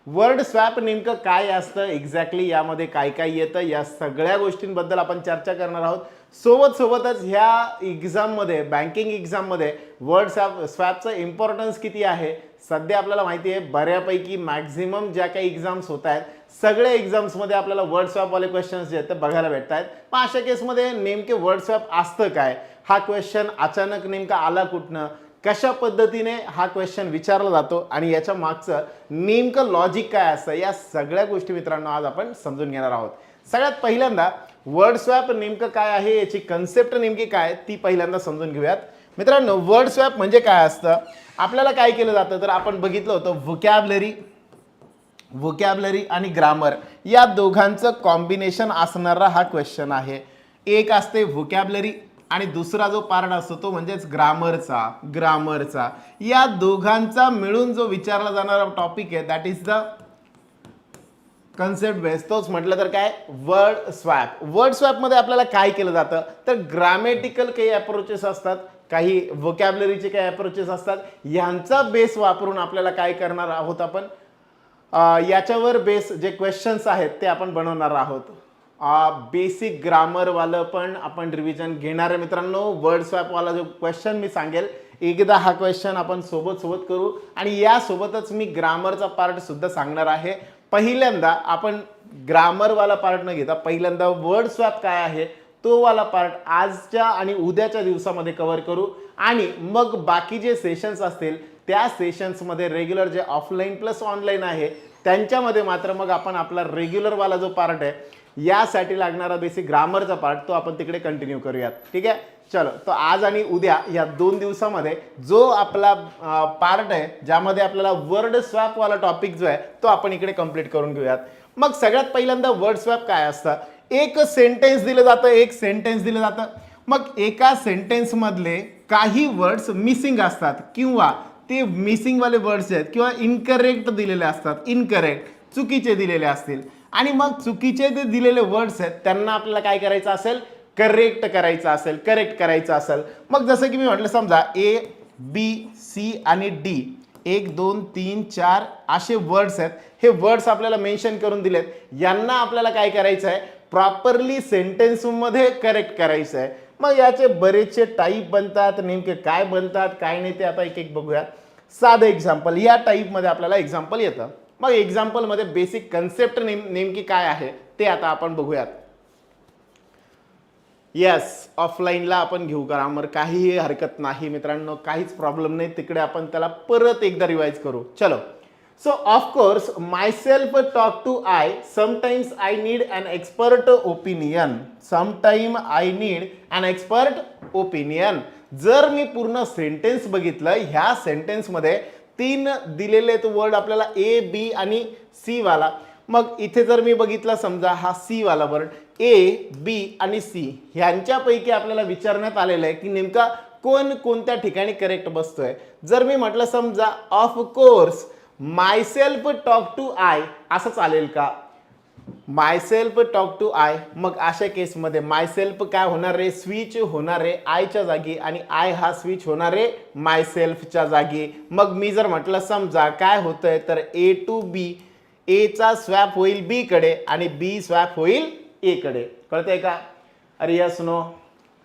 Word swap नेमकं काय असतं, एक्झॅक्टली यामध्ये काय काय येतं, या सगळ्या गोष्टींबद्दल आपण चर्चा करणार आहोत. सोबतच ह्या एक्झाममध्ये, बँकिंग एक्झाममध्ये वर्ड स्वॅपचं इम्पॉर्टन्स किती आहे. सध्या आपल्याला माहिती आहे बऱ्यापैकी मॅक्झिमम ज्या काही एक्झाम्स होत आहेत सगळ्या एक्झाम्समध्ये आपल्याला वर्ड स्वॅपवाले क्वेश्चन्स जे आहेत ते बघायला भेटत आहेत. पण अशा केसमध्ये नेमके वर्ड स्वॅप असतं काय, हा क्वेश्चन अचानक नेमका आला कुठनं, कशा पद्धतीने हा क्वेश्चन विचारला जातो आणि याच्या मागचं नेमकं लॉजिक काय असतं, या सगळ्या गोष्टी मित्रांनो आज आपण समजून घेणार आहोत. सगळ्यात पहिल्यांदा वर्ड स्वॅप नेमकं काय आहे, याची कन्सेप्ट नेमकी काय ती पहिल्यांदा समजून घेऊयात. मित्रांनो, वर्ड स्वॅप म्हणजे काय असतं, आपल्याला काय केलं जातं तर आपण बघितलं होतं व्होकॅबलरी आणि ग्रामर या दोघांचं कॉम्बिनेशन असणारा हा क्वेश्चन आहे. एक असते व्होकॅबलरी आणि दुसरा जो पार्ट असतो तो म्हणजेच ग्रामरचा. या दोघांचा मिळून जो विचारला जाणारा टॉपिक आहे that is the concept base, तोच म्हटलं तर काय वर्ड स्वॅप. वर्ड स्वॅपमध्ये आपल्याला काय केलं जातं तर ग्रामॅटिकल काही अप्रोचेस असतात, काही व्होकॅबलरीचे काही अप्रोचेस असतात, यांचा बेस वापरून आपल्याला काय करणार आहोत आपण, याच्यावर बेस जे क्वेश्चन्स आहेत ते आपण बनवणार आहोत. बेसिक ग्रामरवालं पण आपण रिव्हिजन घेणार आहे मित्रांनो. वर्ड स्वॅपवाला जो क्वेश्चन मी सांगेल एकदा हा क्वेश्चन आपण सोबत करू आणि यासोबतच मी ग्रामरचा पार्ट सुद्धा सांगणार आहे. पहिल्यांदा आपण ग्रामरवाला पार्ट न घेता पहिल्यांदा वर्ड स्वॅप काय आहे तो वाला पार्ट आजच्या आणि उद्याच्या दिवसामध्ये कव्हर करू आणि मग बाकी जे सेशन्स असतील त्या सेशन्समध्ये रेग्युलर जे ऑफलाईन प्लस ऑनलाईन आहे त्यांच्यामध्ये मात्र मग आपण आपला रेग्युलरवाला जो पार्ट आहे यासाठी लागणारा बेसिक ग्रामरचा पार्ट तो आपण तिकडे कंटिन्यू करूयात. ठीक आहे, चलो. तो आज आणि उद्या या 2 दिवसामध्ये जो आपला पार्ट आहे ज्यामध्ये आपल्याला वर्ड स्वॅपवाला टॉपिक जो आहे तो आपण इकडे कंप्लीट करून घेऊयात. मग सगळ्यात पहिल्यांदा वर्ड स्वॅप काय असतं, एक सेंटेन्स दिलं जातं. मग एका सेंटेन्समधले काही वर्ड्स मिसिंग असतात किंवा ते मिसिंगवाले वर्ड्स आहेत किंवा इनकरेक्ट दिलेले असतात, चुकीचे दिलेले असतील आणि मग चुकीचे ते दिलेले वर्ड्स आहेत त्यांना आपल्याला काय करायचं असेल, करेक्ट करायचं असेल. मग जसं की मी म्हटलं समजा A, B, C आणि D 1 2 3 4 असे वर्ड्स आहेत, हे वर्ड्स आपल्याला मेन्शन करून दिलेत, यांना आपल्याला काय करायचं आहे प्रॉपरली सेंटेन्समध्ये करेक्ट करायचं आहे. मग याचे बरेचसे टाईप बनतात, नेमके काय बनतात काय नाही ते आता एक एक बघूयात. साधं एक्झाम्पल, या टाईपमध्ये आपल्याला एक्झाम्पल येतं. मग एक्झाम्पलमध्ये बेसिक कन्सेप्ट नेमकी काय आहे ते आता आपण बघूयात. येस, ऑफलाईनला आपण घेऊ ग्रामर, काहीही हरकत नाही मित्रांनो, काहीच प्रॉब्लेम नाही, तिकडे आपण त्याला परत एकदा रिवाइज करू. चलो. So of course myself talk to I, sometimes I need an expert opinion. जर मी पूर्ण सेंटेन्स बघितलं, ह्या सेंटेन्समध्ये 3 दिलेले वर्ड आपल्याला A, B आणि C वाला. मग इथे जर मी बघितलं समजा हा C वाला वर्ड A, B आणि C ह्यांच्यापैकी आपल्याला विचारण्यात आलेलं आहे की नेमका कोणत्या ठिकाणी करेक्ट बसतोय. जर मी म्हटलं समजा of course myself talk to I असं चालेल का, मायसेल्फ टॉक टू आय, मग अशा केसमध्ये मायसेल्फ काय होणार आहे, स्विच होणार आहे आयच्या जागी आणि आय हा स्विच होणार आहे मायसेल्फच्या जागी. मग मी जर म्हटलं समजा काय होतंय तर A to B, A चा स्वॅप होईल B कडे आणि B स्वॅप होईल A कडे. कळतंय का, अरे यस नो,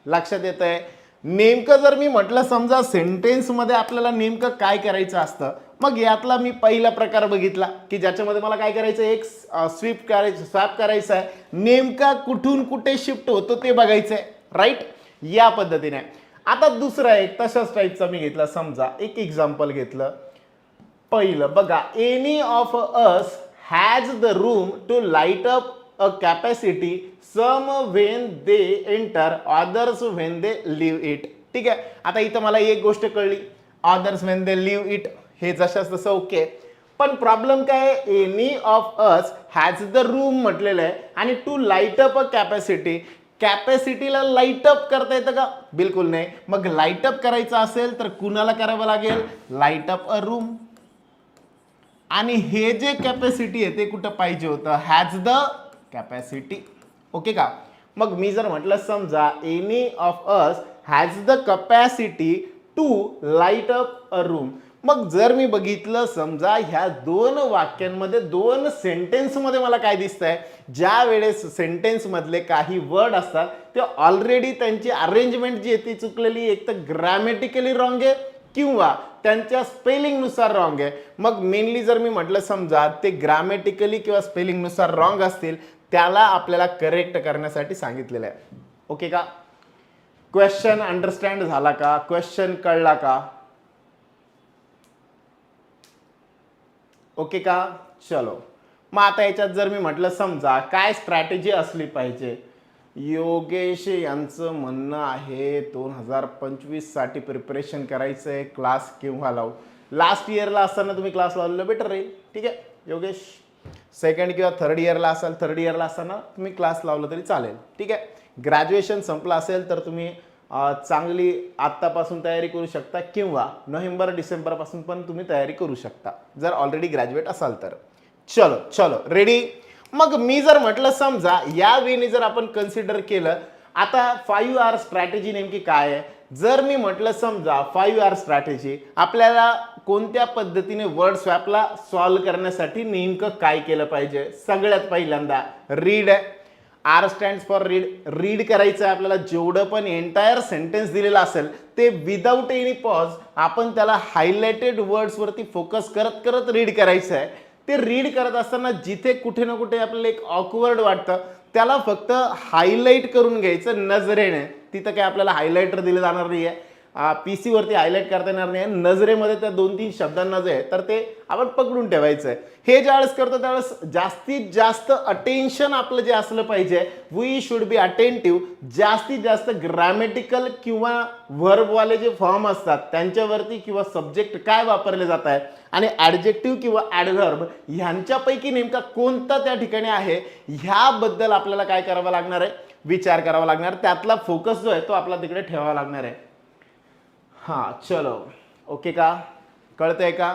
लक्षात येतंय. नेमकं जर मी म्हटलं समजा सेंटेन्समध्ये आपल्याला नेमकं काय करायचं असतं, मग यातला मी पहिला प्रकार बघितला की ज्याच्यामध्ये मला काय करायचं, एक स्वॅप करायचं आहे, नेमका कुठून कुठे शिफ्ट होतो ते बघायचं आहे, राईट, या पद्धतीने. आता दुसरा एक तशाच टाईपचा मी घेतला, समजा एक एक्झाम्पल घेतलं. पहिलं बघा, any of us has the room to light up a capacity, some when they enter, others when they leave it. ठीक आहे, आता इथं मला एक गोष्ट कळली, others when they leave it हे जशाच तसं ओके. पण प्रॉब्लेम काय आहे, any of us has the room म्हटलेलं आहे आणि to light up a capacity, कॅपॅसिटीला लाईट अप करता येतं का, बिलकुल नाही. मग लाईट अप करायचं असेल तर कुणाला करावं लागेल, लाईट अप अ रूम. आणि हे जे कॅपॅसिटी आहे ते कुठं पाहिजे होतं, हॅज द कॅपॅसिटी. ओके का. मग मी जर म्हटलं समजा any of us has the capacity to light up a room, मग जर मी बघितलं समजा ह्या दोन वाक्यांमध्ये दोन सेंटेन्समध्ये मला काय दिसतंय, ज्या वेळेस सेंटेन्स मधले काही वर्ड असतात ते ऑलरेडी त्यांची अरेंजमेंट जी आहे ती चुकलेली, एक तर ग्रॅमॅटिकली रॉंग आहे किंवा त्यांच्या स्पेलिंगनुसार रॉंग आहे. मग मेनली जर मी म्हटलं समजा ते ग्रॅमॅटिकली किंवा स्पेलिंगनुसार रॉंग असतील, त्याला आपल्याला करेक्ट करण्यासाठी सांगितलेलं आहे. ओके का? क्वेश्चन अंडरस्टँड झाला का? क्वेश्चन कळला का? ओके का? चलो, मग आता याच्यात जर मी म्हटलं समजा काय स्ट्रॅटेजी असली पाहिजे, योगेश यांचं म्हणणं आहे 2025 साठी प्रिपरेशन करायचं आहे, क्लास केव्हा लावू? लास्ट इयरला असताना तुम्ही क्लास लावलेलं बेटर राहील. ठीक आहे योगेश, सेकंड किंवा थर्ड इयरला असाल, थर्ड इयरला असताना तुम्ही क्लास लावलं तरी चालेल. ठीक आहे, ग्रॅज्युएशन संपलं असेल तर तुम्ही चांगली आत्तापासून तयारी करू शकता किंवा नोव्हेंबर डिसेंबरपासून पण तुम्ही तयारी करू शकता जर ऑलरेडी ग्रॅज्युएट असाल तर. चलो चलो रेडी. मग मी जर म्हटलं समजा या वेने जर आपण कन्सिडर केलं, आता 5R स्ट्रॅटेजी नेमकी काय आहे? जर मी म्हटलं समजा 5R स्ट्रॅटेजी, आपल्याला कोणत्या पद्धतीने वर्ड स्वॅपला सॉल्व्ह करण्यासाठी नेमकं काय केलं पाहिजे? सगळ्यात पहिल्यांदा रीड आहे. R stands for read. Read करायचं आहे आपल्याला. जेवढं पण एंटायर सेंटेन्स दिलेलं असेल ते विदाऊट एनी पॉज आपण त्याला हायलाइटेड वर्ड्सवरती फोकस करत करत रीड करायचं आहे. ते रीड करत असताना जिथे कुठे ना कुठे आपल्याला एक ऑकवर्ड वाटतं त्याला फक्त हायलाइट करून घ्यायचं नजरेने. तिथं काय आपल्याला हायलाइटर दिलं जाणार नाही आहे, PC वरती हायलाइट करता येणार नाही. नजरेमध्ये त्या 2-3 शब्दांना जे आहे तर ते आपण पकडून ठेवायचं आहे. हे ज्यावेळेस करतो त्यावेळेस जास्तीत जास्त अटेन्शन आपलं जे असलं पाहिजे, वी शुड बी अटेंटिव्ह. जास्तीत जास्त ग्रॅमॅटिकल किंवा व्हर्बवाले जे फॉर्म असतात त्यांच्यावरती किंवा सब्जेक्ट काय वापरले जात आहेत आणि ॲडजेक्टिव्ह किंवा ॲडव्हर्ब ह्यांच्यापैकी नेमका कोणता त्या ठिकाणी आहे ह्याबद्दल आपल्याला काय करावं लागणार आहे, विचार करावा लागणार. त्यातला फोकस जो आहे तो आपला तिकडे ठेवावा लागणार आहे. हां चलो, ओके का? कळतंय का?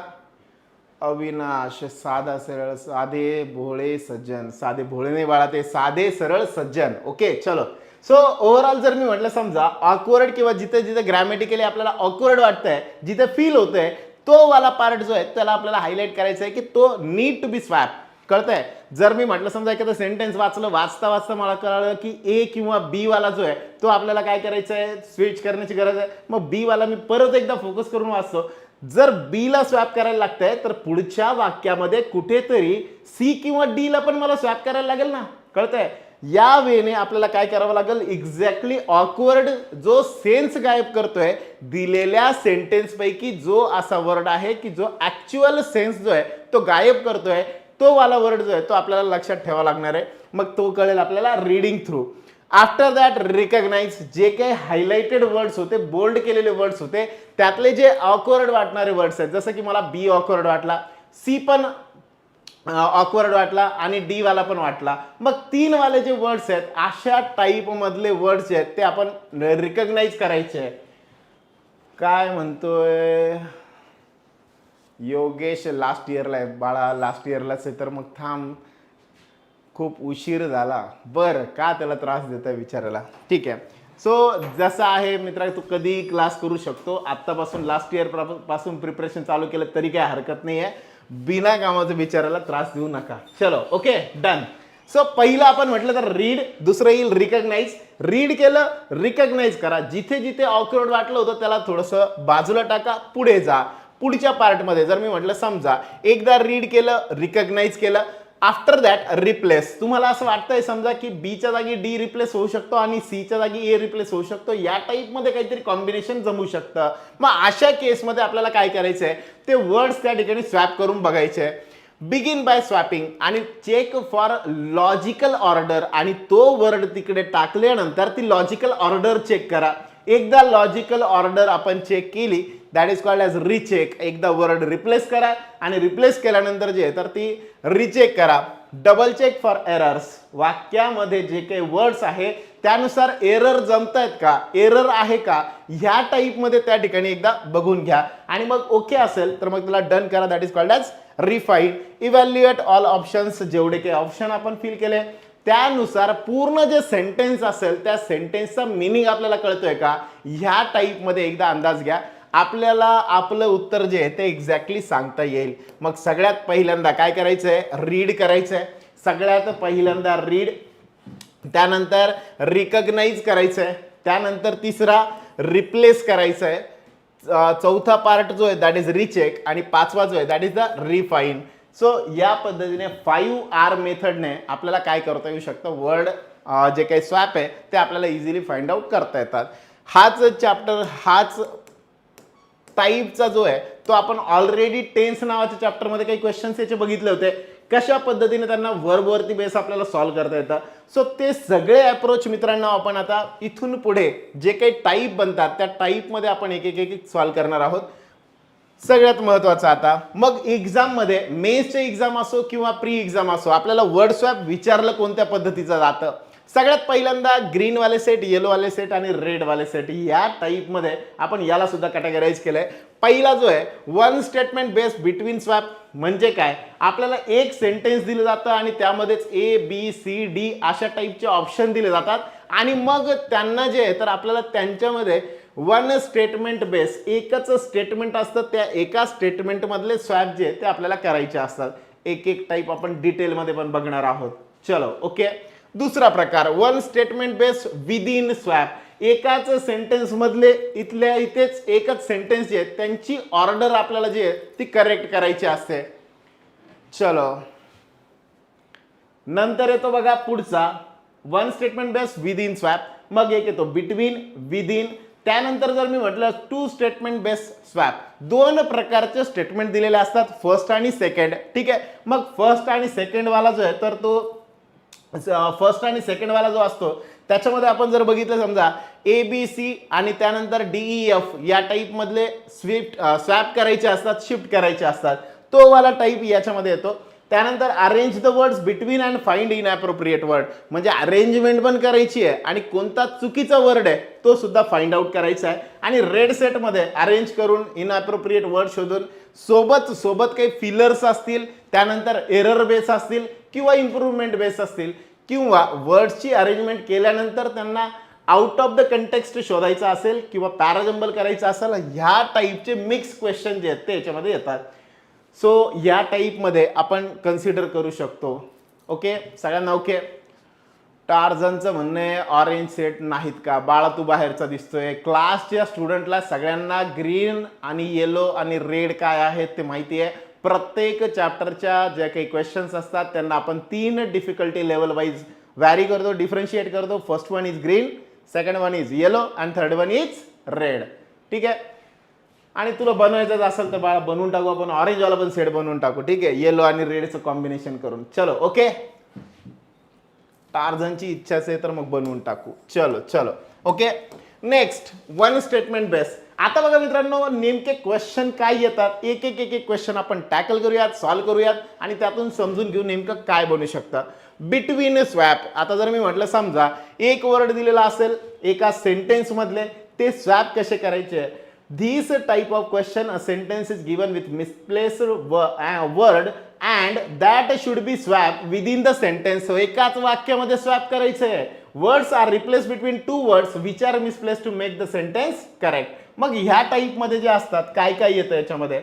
अविनाश, साधा सरळ साधे भोळे सज्जन. साधे भोळे नाही बाळा, ते साधे सरळ सज्जन. ओके चलो. सो ओव्हरऑल जर मी म्हटलं समजा ऑकवर्ड किंवा जिथे जिथे ग्रॅमॅटिकली आपल्याला ऑकवर्ड वाटतंय, जिथे फील होतंय, तो वाला पार्ट जो आहे त्याला आपल्याला हायलाइट करायचा आहे की तो नीड टू बी स्वॅप. कळतंय? जर मी म्हटलं समजा एखादं सेंटेन्स वाचलं, वाचता वाचता मला कळलं की ए किंवा बी वाला जो आहे तो आपल्याला काय करायचं आहे, स्विच करण्याची गरज आहे. मग बी वाला मी परत एकदा फोकस करून वाचतो. जर बी ला स्वॅप करायला लागतंय तर पुढच्या वाक्यामध्ये कुठेतरी सी किंवा डी ला पण मला स्वॅप करायला लागेल ना. कळतंय? या वेने आपल्याला काय करावं लागेल, एक्झॅक्टली ऑकवर्ड जो सेन्स गायब करतोय दिलेल्या सेंटेन्स पैकी जो असा वर्ड आहे की जो ऍक्च्युअल सेन्स जो आहे तो गायब करतोय, तो वाला वर्ड जो आहे तो आपल्याला लक्षात ठेवावा लागणार आहे. मग तो कळेल आपल्याला reading through. After that recognise. जे काही हायलाइटेड वर्ड्स होते, बोल्ड केलेले वर्ड्स होते, त्यातले जे ऑकवर्ड वाटणारे वर्ड्स आहेत, जसं की मला बी ऑकवर्ड वाटला, सी पण ऑकवर्ड वाटला आणि डी वाला पण वाटला. मग 3 वाले जे वर्ड्स आहेत अशा टाईप मधले वर्ड्स आहेत ते आपण रिकग्नाइज करायचे. काय म्हणतोय योगेश? लास्ट इयरला आहे बाळा, लास्ट इयरलाच आहे. तर मग थांब, खूप उशीर झाला. बरं, का त्याला त्रास देता विचारायला? ठीक आहे. सो जसं आहे मित्रा, तू कधी क्लास करू शकतो. आत्तापासून लास्ट इयर पासून प्रिपरेशन चालू केलं तरी काय हरकत नाही आहे. बिना कामाचं विचारायला त्रास देऊ नका. चलो ओके डन. सो पहिलं आपण म्हटलं तर रीड, दुसरं येईल रिकग्नाइज. रीड केलं, रिकग्नाइज करा. जिथे जिथे ऑकवर्ड वाटलं होतं त्याला थोडंसं बाजूला टाका, पुढे जा. पुढच्या पार्टमध्ये जर मी म्हटलं समजा एकदा रीड केलं, रिकग्नाइज केलं, आफ्टर दॅट रिप्लेस. तुम्हाला असं वाटतंय समजा की बीच्या जागी डी रिप्लेस होऊ शकतो आणि सीच्या जागी ए रिप्लेस होऊ शकतो, या टाईपमध्ये काहीतरी कॉम्बिनेशन जमू शकतं. मग अशा केसमध्ये आपल्याला काय करायचं आहे, ते वर्ड्स त्या ठिकाणी स्वॅप करून बघायचे. बिगिन बाय स्वॅपिंग आणि चेक फॉर लॉजिकल ऑर्डर. आणि तो वर्ड तिकडे टाकल्यानंतर ती लॉजिकल ऑर्डर चेक करा. एकदा लॉजिकल ऑर्डर आपण चेक केली, that is called as recheck. एकदा वर्ड रिप्लेस करा आणि रिप्लेस केल्यानंतर जे तर ती रिचेक करा. Double check for errors. वाक्यामध्ये जे काही वर्ड्स आहे त्यानुसार एरर जमतायत का, एरर आहे का, ह्या टाईपमध्ये त्या ठिकाणी एकदा बघून घ्या. आणि मग ओके असेल तर मग त्याला डन करा. That is called as refine. Evaluate all options. जेवढे काही ऑप्शन आपण फिल केले त्यानुसार पूर्ण जे सेंटेन्स असेल त्या सेंटेन्सचा मिनिंग आपल्याला कळतोय का, ह्या टाईपमध्ये एकदा अंदाज घ्या. आपल्याला आपलं उत्तर जे आहे ते एक्झॅक्टली सांगता येईल. मग सगळ्यात पहिल्यांदा काय करायचं आहे, रीड करायचं आहे. सगळ्यात पहिल्यांदा रीड, त्यानंतर रिकग्नाइज करायचं आहे, त्यानंतर तिसरा रिप्लेस करायचं आहे, चौथा पार्ट जो आहे दॅट इज रिचेक, आणि पाचवा जो आहे that is the refine. So या पद्धतीने 5R मेथडने आपल्याला काय करता येऊ शकतं, वर्ड जे काही स्वॅप आहे ते आपल्याला इझिली फाइंड आउट करता येतात. हाच चॅप्टर, हाच टाईपचा जो आहे तो आपण ऑलरेडी टेन्स नावाच्या चॅप्टरमध्ये काही क्वेश्चन्स याचे बघितले होते, कशा पद्धतीने त्यांना वर्बवरती बेस आपल्याला सॉल्व्ह करता येतं. सो ते सगळे अप्रोच मित्रांनो आपण आता इथून पुढे जे काही टाईप बनतात त्या टाईपमध्ये आपण एक एक एक सॉल्व्ह करणार आहोत. सगळ्यात महत्त्वाचं आता, मग एक्झाममध्ये, मेन्सचे एक्झाम असो किंवा प्री एक्झाम असो, आपल्याला वर्ड स्वॅप विचारलं कोणत्या पद्धतीचं जातं. सगळ्यात पहिल्यांदा ग्रीनवाले सेट, येलोवाले सेट आणि रेडवाले सेट या टाईपमध्ये आपण याला सुद्धा कॅटेगराईज केलंय. पहिला जो आहे one statement based between swap म्हणजे काय, आपल्याला एक सेंटेन्स दिलं जातं आणि त्यामध्येच ABCD अशा टाईपचे ऑप्शन दिले जातात आणि मग त्यांना जे आहे तर आपल्याला त्यांच्यामध्ये वन स्टेटमेंट बेस, एकच स्टेटमेंट असतं, त्या एका स्टेटमेंटमधले स्वॅप जे ते आपल्याला करायचे असतात. एक एक टाईप आपण डिटेलमध्ये पण बघणार आहोत. चलो ओके. दुसरा प्रकार one statement based within swap, एकाच सेंटेन्स मधले इथल्या इथेच एकच सेंटेन्स जे आहेत त्यांची ऑर्डर आपल्याला जी आहे ती करेक्ट करायची असते. चलो नंतर येतो बघा पुढचा one statement based within swap, मग एक येतो बिटवीन, विदिन, त्यानंतर जर मी म्हटलं टू स्टेटमेंट बेस्ड स्वॅप, दोन प्रकारचे स्टेटमेंट दिलेले असतात, फर्स्ट आणि सेकंड. ठीक आहे, मग फर्स्ट आणि सेकंड वाला जो आहे तर तो फर्स्ट आणि सेकंड वाला जो असतो त्याच्यामध्ये आपण जर बघितलं समजा ABC आणि त्यानंतर DEF या टाईप मधले स्वॅप करायचे असतात, शिफ्ट करायचे असतात, तो वाला टाईप याच्यामध्ये येतो. त्यानंतर arrange the words between and find inappropriate word, म्हणजे अरेंजमेंट पण करायची आहे आणि कोणता चुकीचा वर्ड आहे तो सुद्धा फाइंड आउट करायचा आहे. आणि रेड सेटमध्ये अरेंज करून इनअप्रोप्रिएट वर्ड शोधून सोबत काही फिलर्स असतील, त्यानंतर एरर बेस असतील किंवा इम्प्रूव्हमेंट बेस असतील, किंवा वर्ड्सची अरेंजमेंट केल्यानंतर त्यांना आउट ऑफ द कंटेक्स्ट शोधायचा असेल किंवा पॅराजम्बल करायचं असेल, ह्या टाईपचे मिक्स क्वेश्चन जे आहेत ते याच्यामध्ये येतात. सो या टाईपमध्ये आपण कन्सिडर करू शकतो. ओके, सगळ्यांना ओके. टार्झनचं म्हणणं आहे ऑरेंज सेट नाहीत का, बाळा तू बाहेरचा दिसतोय. क्लासच्या स्टुडंटला सगळ्यांना ग्रीन आणि येलो आणि रेड काय आहेत ते माहिती आहे. प्रत्येक चॅप्टरच्या ज्या काही क्वेश्चन्स असतात त्यांना आपण 3 डिफिकल्टी लेवल वाईज व्हॅरी करतो, डिफरन्शिएट करतो. First one is green, second one is yellow and third one is red. ठीक आहे, आणि तुला बनवायचं असेल तर बाळा बनवून टाकू आपण, ऑरेंजवाला पण सेट बनवून टाकू. ठीक आहे, येलो आणि रेडचं कॉम्बिनेशन करून. चलो ओके, टार्झनची इच्छा असेल तर मग बनवून टाकू. चलो चलो okay. Next one statement base. आता बघा मित्रांनो नेमके क्वेश्चन काय येतात, एक एक एक एक क्वेश्चन आपण टॅकल करूयात, सॉल्व्ह करूयात आणि त्यातून समजून घेऊ नेमकं काय बनू शकतं. बिटवीन स्वॅप, आता जर मी म्हटलं समजा एक वर्ड दिलेला असेल एका सेंटेन्स मधले, ते स्वॅप कसे करायचे. This type of question, a sentence is given with misplaced word and that should be swapped within the sentence. So एकाच वाक्यामध्ये स्वॅप करायचे. Words are replaced between two words which are misplaced to make the sentence correct. मग ह्या type मध्ये जे असतात काय काय येतं याच्यामध्ये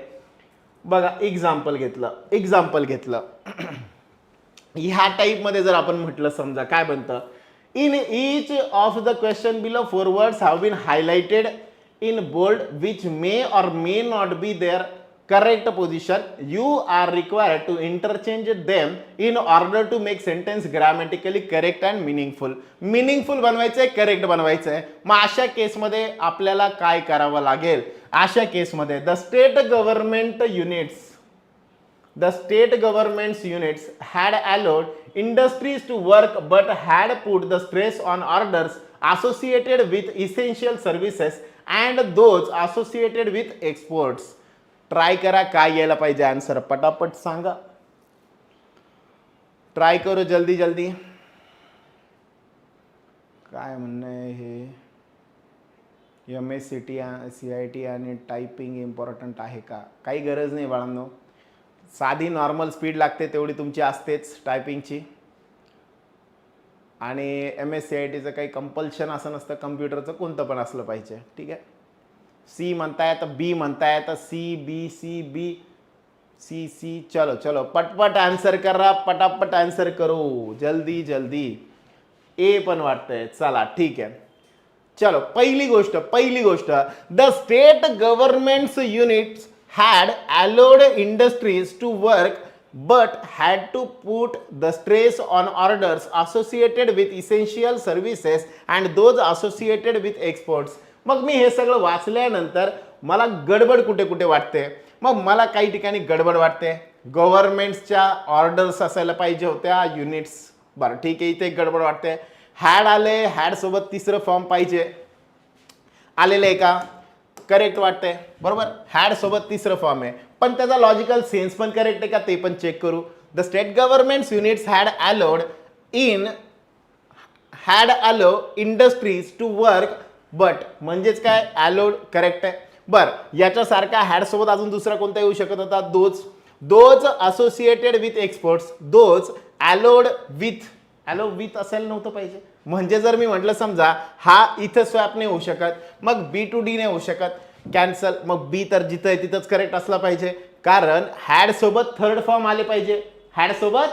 बघा. एक्झाम्पल घेतलं ह्या टाईप मध्ये जर आपण म्हटलं समजा काय बनतं, in each of the question below 4 words have been highlighted in bold which may or may not be their correct position. You are required to interchange them in order to make sentence grammatically correct and meaningful. Meaningful बनवायचंय, correct बनवायचंय. मग अशा केसमध्ये आपल्याला काय करावं लागेल. अशा केसमध्ये the state government's units had allowed industries to work but had put the stress on orders associated with essential services and those associated with exports. Try करा काय यायला पाहिजे आन्सर, पटापट सांगा. ट्राय करो जल्दी जल्दी. काय म्हणणं आहे हे, MSCT CIT आणि टायपिंग इम्पॉर्टंट आहे का. काही गरज नाही बाळांनो, साधी नॉर्मल स्पीड लागते तेवढी तुमची असतेच टायपिंगची. आणि MSCITचं काही कंपल्शन असं नसतं, कम्प्युटरचं कोणतं पण असलं पाहिजे. ठीक आहे, सी म्हणतायत, बी म्हणतायत, C B C B C C. चलो चलो पटपट आन्सर करा, पटापट आन्सर करो, जल्दी जल्दी. ए पण वाटतंय. चला ठीक आहे. चलो पहिली गोष्ट the state governments units had allowed industries to work but had to put the stress on orders associated with essential services and those associated with exports. मग मी हे सगळं वाचल्यानंतर मला गडबड कुठे कुठे वाटते. मग मला काही ठिकाणी गडबड वाटते. गव्हर्नमेंट्सच्या ऑर्डर्स असायला पाहिजे होत्या, युनिट्स. बरं ठीक आहे, इथे गडबड वाटते. हॅड आले, हॅड सोबत तिसरं फॉर्म पाहिजे. आलेलं आहे का? करेक्ट वाटतंय, बरोबर. हॅड सोबत तिसरं फॉर्म आहे, पण त्याचा लॉजिकल सेन्स पण करेक्ट आहे का ते पण चेक करू. The state governments units had अलो इंडस्ट्रीज टू वर्क बट, म्हणजेच काय, अलोड करेक्ट आहे. बर, याच्यासारखा हॅड सोबत अजून दुसरा कोणता येऊ शकत होता? Those associated with exports, those allowed with असायला नव्हतं पाहिजे. म्हणजे जर मी म्हटलं समजा हा इथं स्वॅप नाही होऊ शकत, मग बी टू डी नाही होऊ शकत, कॅन्सल. मग बी तर जिथं आहे तिथंच करेक्ट असला पाहिजे, कारण हॅड सोबत थर्ड फॉर्म आले पाहिजे. हॅड सोबत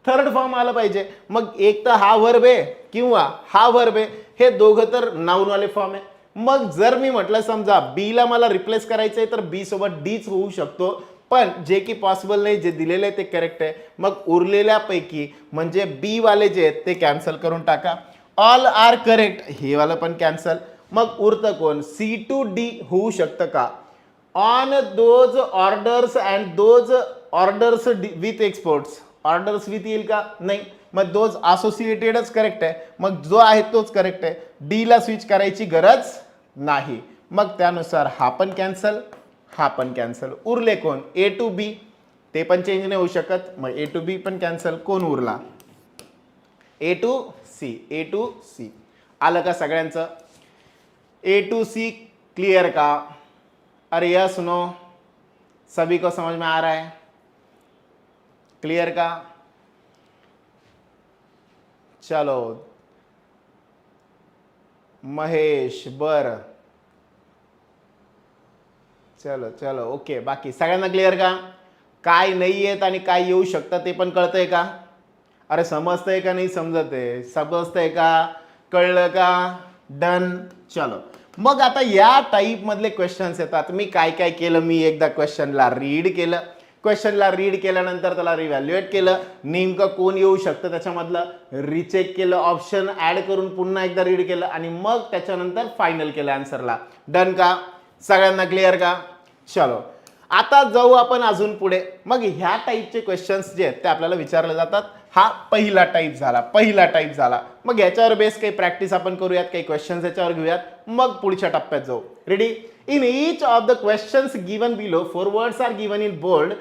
थर्ड फॉर्म आला पाहिजे. मग एक तर हा वर्ब आहे किंवा हा वर्ब आहे, हे दोघं तर नाऊन वाले फॉर्म आहे. मग जर मी म्हटलं समजा बी ला मला रिप्लेस करायचं आहे तर बी सोबत डीच होऊ शकतो, पण जे की पॉसिबल नाही. जे दिलेलं आहे ते करेक्ट आहे. मग उरलेल्यापैकी म्हणजे बी वाले जे आहेत ते कॅन्सल करून टाका. ऑल आर करेक्ट, हे वाला पण कॅन्सल. मग उरतं कोण? सी टू डी होऊ शकतं का? On those orders and those orders with exports, orders with येईल का? नाही. मग दोज असोसिएटेडच करेक्ट आहे. मग जो आहे तोच करेक्ट आहे. डी ला स्विच करायची गरज नाही. मग त्यानुसार हा पण कॅन्सल, हा पण कॅन्सल. उरले कोण? ए टू बी, ते पण चेंज नाही होऊ शकत. मग ए टू बी पण कॅन्सल. कोण उरला? ए टू सी. आलं का सगळ्यांचं? ए टू सी क्लियर का? अरे यस नो, सभी को समझ में आ रहा है? क्लियर का? चलो महेश, बर, चलो चलो ओके. बाकी सगळ्यांना क्लिअर का? काय नाही येत आणि काय येऊ शकतं ते पण कळतंय का? अरे समजतंय का नाही समजत आहे? समजतंय का? कळलं का? डन. चलो मग आता या टाईप मधले क्वेश्चन्स येतात. मी काय काय केलं, मी एकदा क्वेश्चनला रीड केलं, क्वेश्चनला रीड केल्यानंतर त्याला रिव्हॅल्युएट केलं, नेमकं कोण येऊ शकतं त्याच्यामधलं रिचेक केलं, ऑप्शन ऍड करून पुन्हा एकदा रीड केलं आणि मग त्याच्यानंतर फायनल केलं आन्सरला. डन का? सगळ्यांना क्लिअर का? चलो आता जाऊ आपण अजून पुढे. मग ह्या टाईपचे क्वेश्चन्स जे आहेत ते आपल्याला विचारले जातात. हा पहिला टाईप झाला. मग याच्यावर बेस काही प्रॅक्टिस आपण करूयात, काही क्वेश्चन्स याच्यावर घेऊयात, मग पुढच्या टप्प्यात जाऊ. Ready? In each of the questions given below 4 words are given in bold.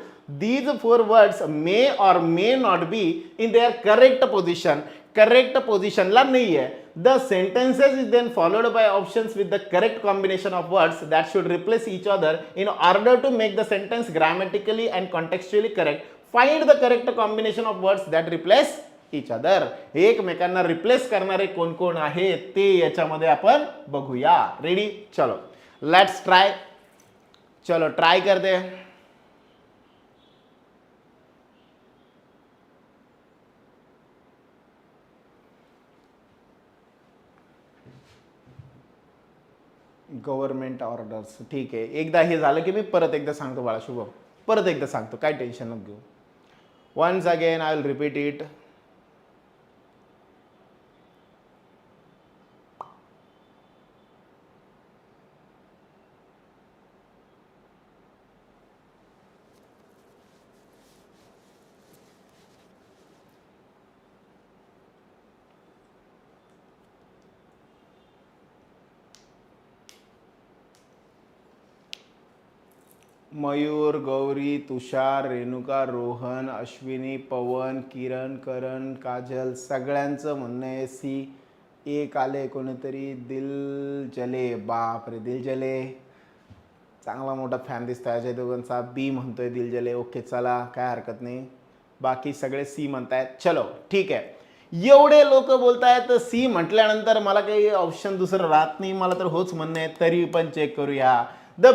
These 4 words may or may not be in their correct position. Correct पोझिशनला नाही आहे. The sentences is then followed by options with the correct combination of words that should replace each other in order to make the sentence grammatically and contextually correct. Find the correct combination of words that replace each other. एकमेकांना replace करणारे कोण कोण आहेत ते याच्यामध्ये आपण बघूया. Ready? चलो लेट्स ट्राय. चलो ट्राय करते. गव्हर्नमेंट ऑर्डर्स, ठीक आहे. एकदा हे झालं की मी परत एकदा सांगतो बाळा शुभम, परत एकदा सांगतो, काय टेन्शन नको घेऊ. Once again I will repeat it. Mayur, Gauri, Tushar, Renuka, Rohan, Ashwini, Pawan, Kiran, Karan, Kajal, सगळ्यांचं म्हणणं आहे सी. एक आले कोणीतरी दिल जले. बापरे, दिल जले चांगला मोठा फॅन दिसतोय अजय दोघांचा. बी म्हणतोय दिल जले. ओके चला, काय हरकत नाही. बाकी सगळे सी म्हणतायत. चलो ठीक आहे. एवढे लोक बोलतायत सी म्हटल्यानंतर मला काही ऑप्शन दुसरं राहत नाही, मला तर होच म्हणणं आहे. तरी पण चेक करूया. द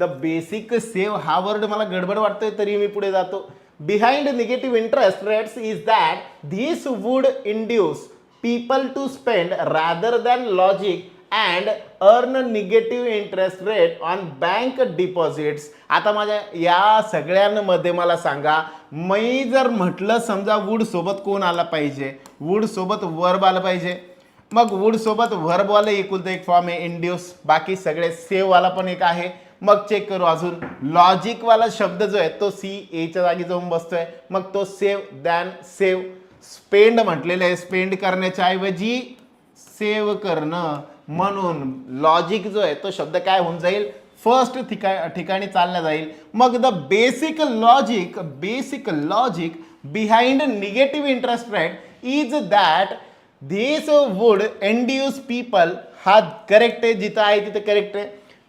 बेसिक सेव्ह हा वर्ड मला गडबड वाटतोय, तरी मी पुढे जातो. Behind negative interest rates is that this would induce people to spend rather than logic and earn negative interest rate on bank deposits. आता माझ्या या सगळ्यांमध्ये मला सांगा, मी जर म्हटलं समजा वुड सोबत कोण आला पाहिजे, वुड सोबत वर्ब आलं पाहिजे. मग वुड सोबत वर्ब वाला एकुलता एक फॉर्म आहे इंड्यूस, बाकी सगळे सेव्ह वाला पण एक आहे. मग चेक करू अजून, लॉजिक वाला शब्द जो आहे तो सी एच्या जागी जाऊन बसतोय, मग तो सेव्ह दॅन सेव्ह. स्पेंड म्हटलेलं आहे, स्पेंड करण्याच्या ऐवजी सेव्ह करणं, म्हणून लॉजिक जो आहे तो शब्द काय होऊन जाईल, फर्स्ट ठिकाणी चालला जाईल. मग the basic logic behind negative interest rate is that this would induce people, हा करेक्ट आहे, जिथं आहे तिथे करेक्ट आहे.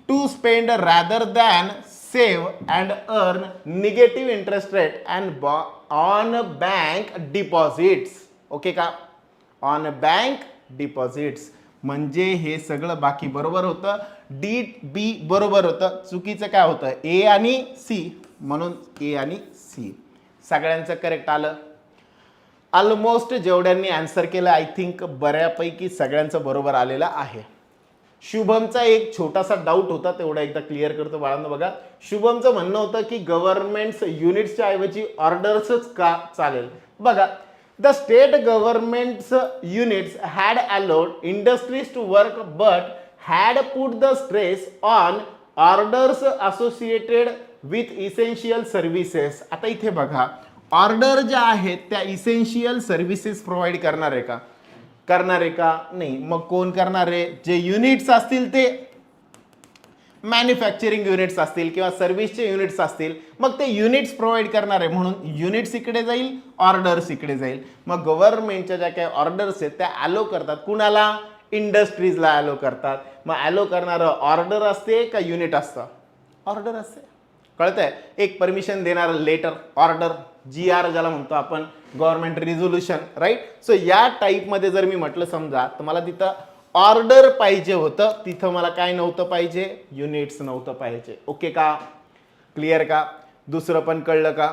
To spend rather than save and earn negative interest rate and on bank deposits. Okay का, ऑन बँक डिपॉझिट्स. म्हणजे हे सगळं बाकी बरोबर होतं, डी बी बरोबर होतं, चुकीचं काय होतं ए आणि सी, म्हणून ए आणि सी सगळ्यांचं करेक्ट आलं. ऑलमोस्ट जेवढ्यांनी आन्सर केलं आय थिंक बऱ्यापैकी सगळ्यांचं बरोबर आलेलं आहे. शुभमचा एक छोटासा डाऊट होता, तेवढा एकदा क्लिअर करतो बाळांनो. बघा, शुभमचं म्हणणं होतं की गव्हर्नमेंट युनिट्सच्या ऐवजी ऑर्डर्सच का चालेल. बघा, the state government's units had allowed industries to work but had put the stress on orders associated with essential services. आता इथे बघा, ऑर्डर ज्या आहेत त्या इसेन्शियल सर्व्हिसेस प्रोव्हाइड करणार आहे का नाही. मग कोण करणार आहे, जे युनिट्स असतील ते मॅन्युफॅक्चरिंग युनिट्स असतील किंवा सर्व्हिसचे युनिट्स असतील, मग ते युनिट्स प्रोव्हाइड करणार आहे, म्हणून युनिट्स इकडे जाईल, ऑर्डर्स इकडे जाईल. मग गव्हर्नमेंटच्या ज्या काही ऑर्डर्स आहेत त्या ॲलो करतात कुणाला, इंडस्ट्रीजला ॲलो करतात. मग ॲलो करणारं ऑर्डर असते का युनिट असतं, ऑर्डर असते. कळतंय, एक परमिशन देणारं लेटर, ऑर्डर, GR ज्याला म्हणतो आपण, गव्हर्नमेंट रिझोल्युशन, राईट. सो या टाईपमध्ये जर मी म्हटलं समजा, तर मला तिथं ऑर्डर पाहिजे होतं, तिथं मला काय नव्हतं पाहिजे, युनिट्स नव्हतं पाहिजे. ओके का, क्लिअर का, दुसरं पण कळलं का.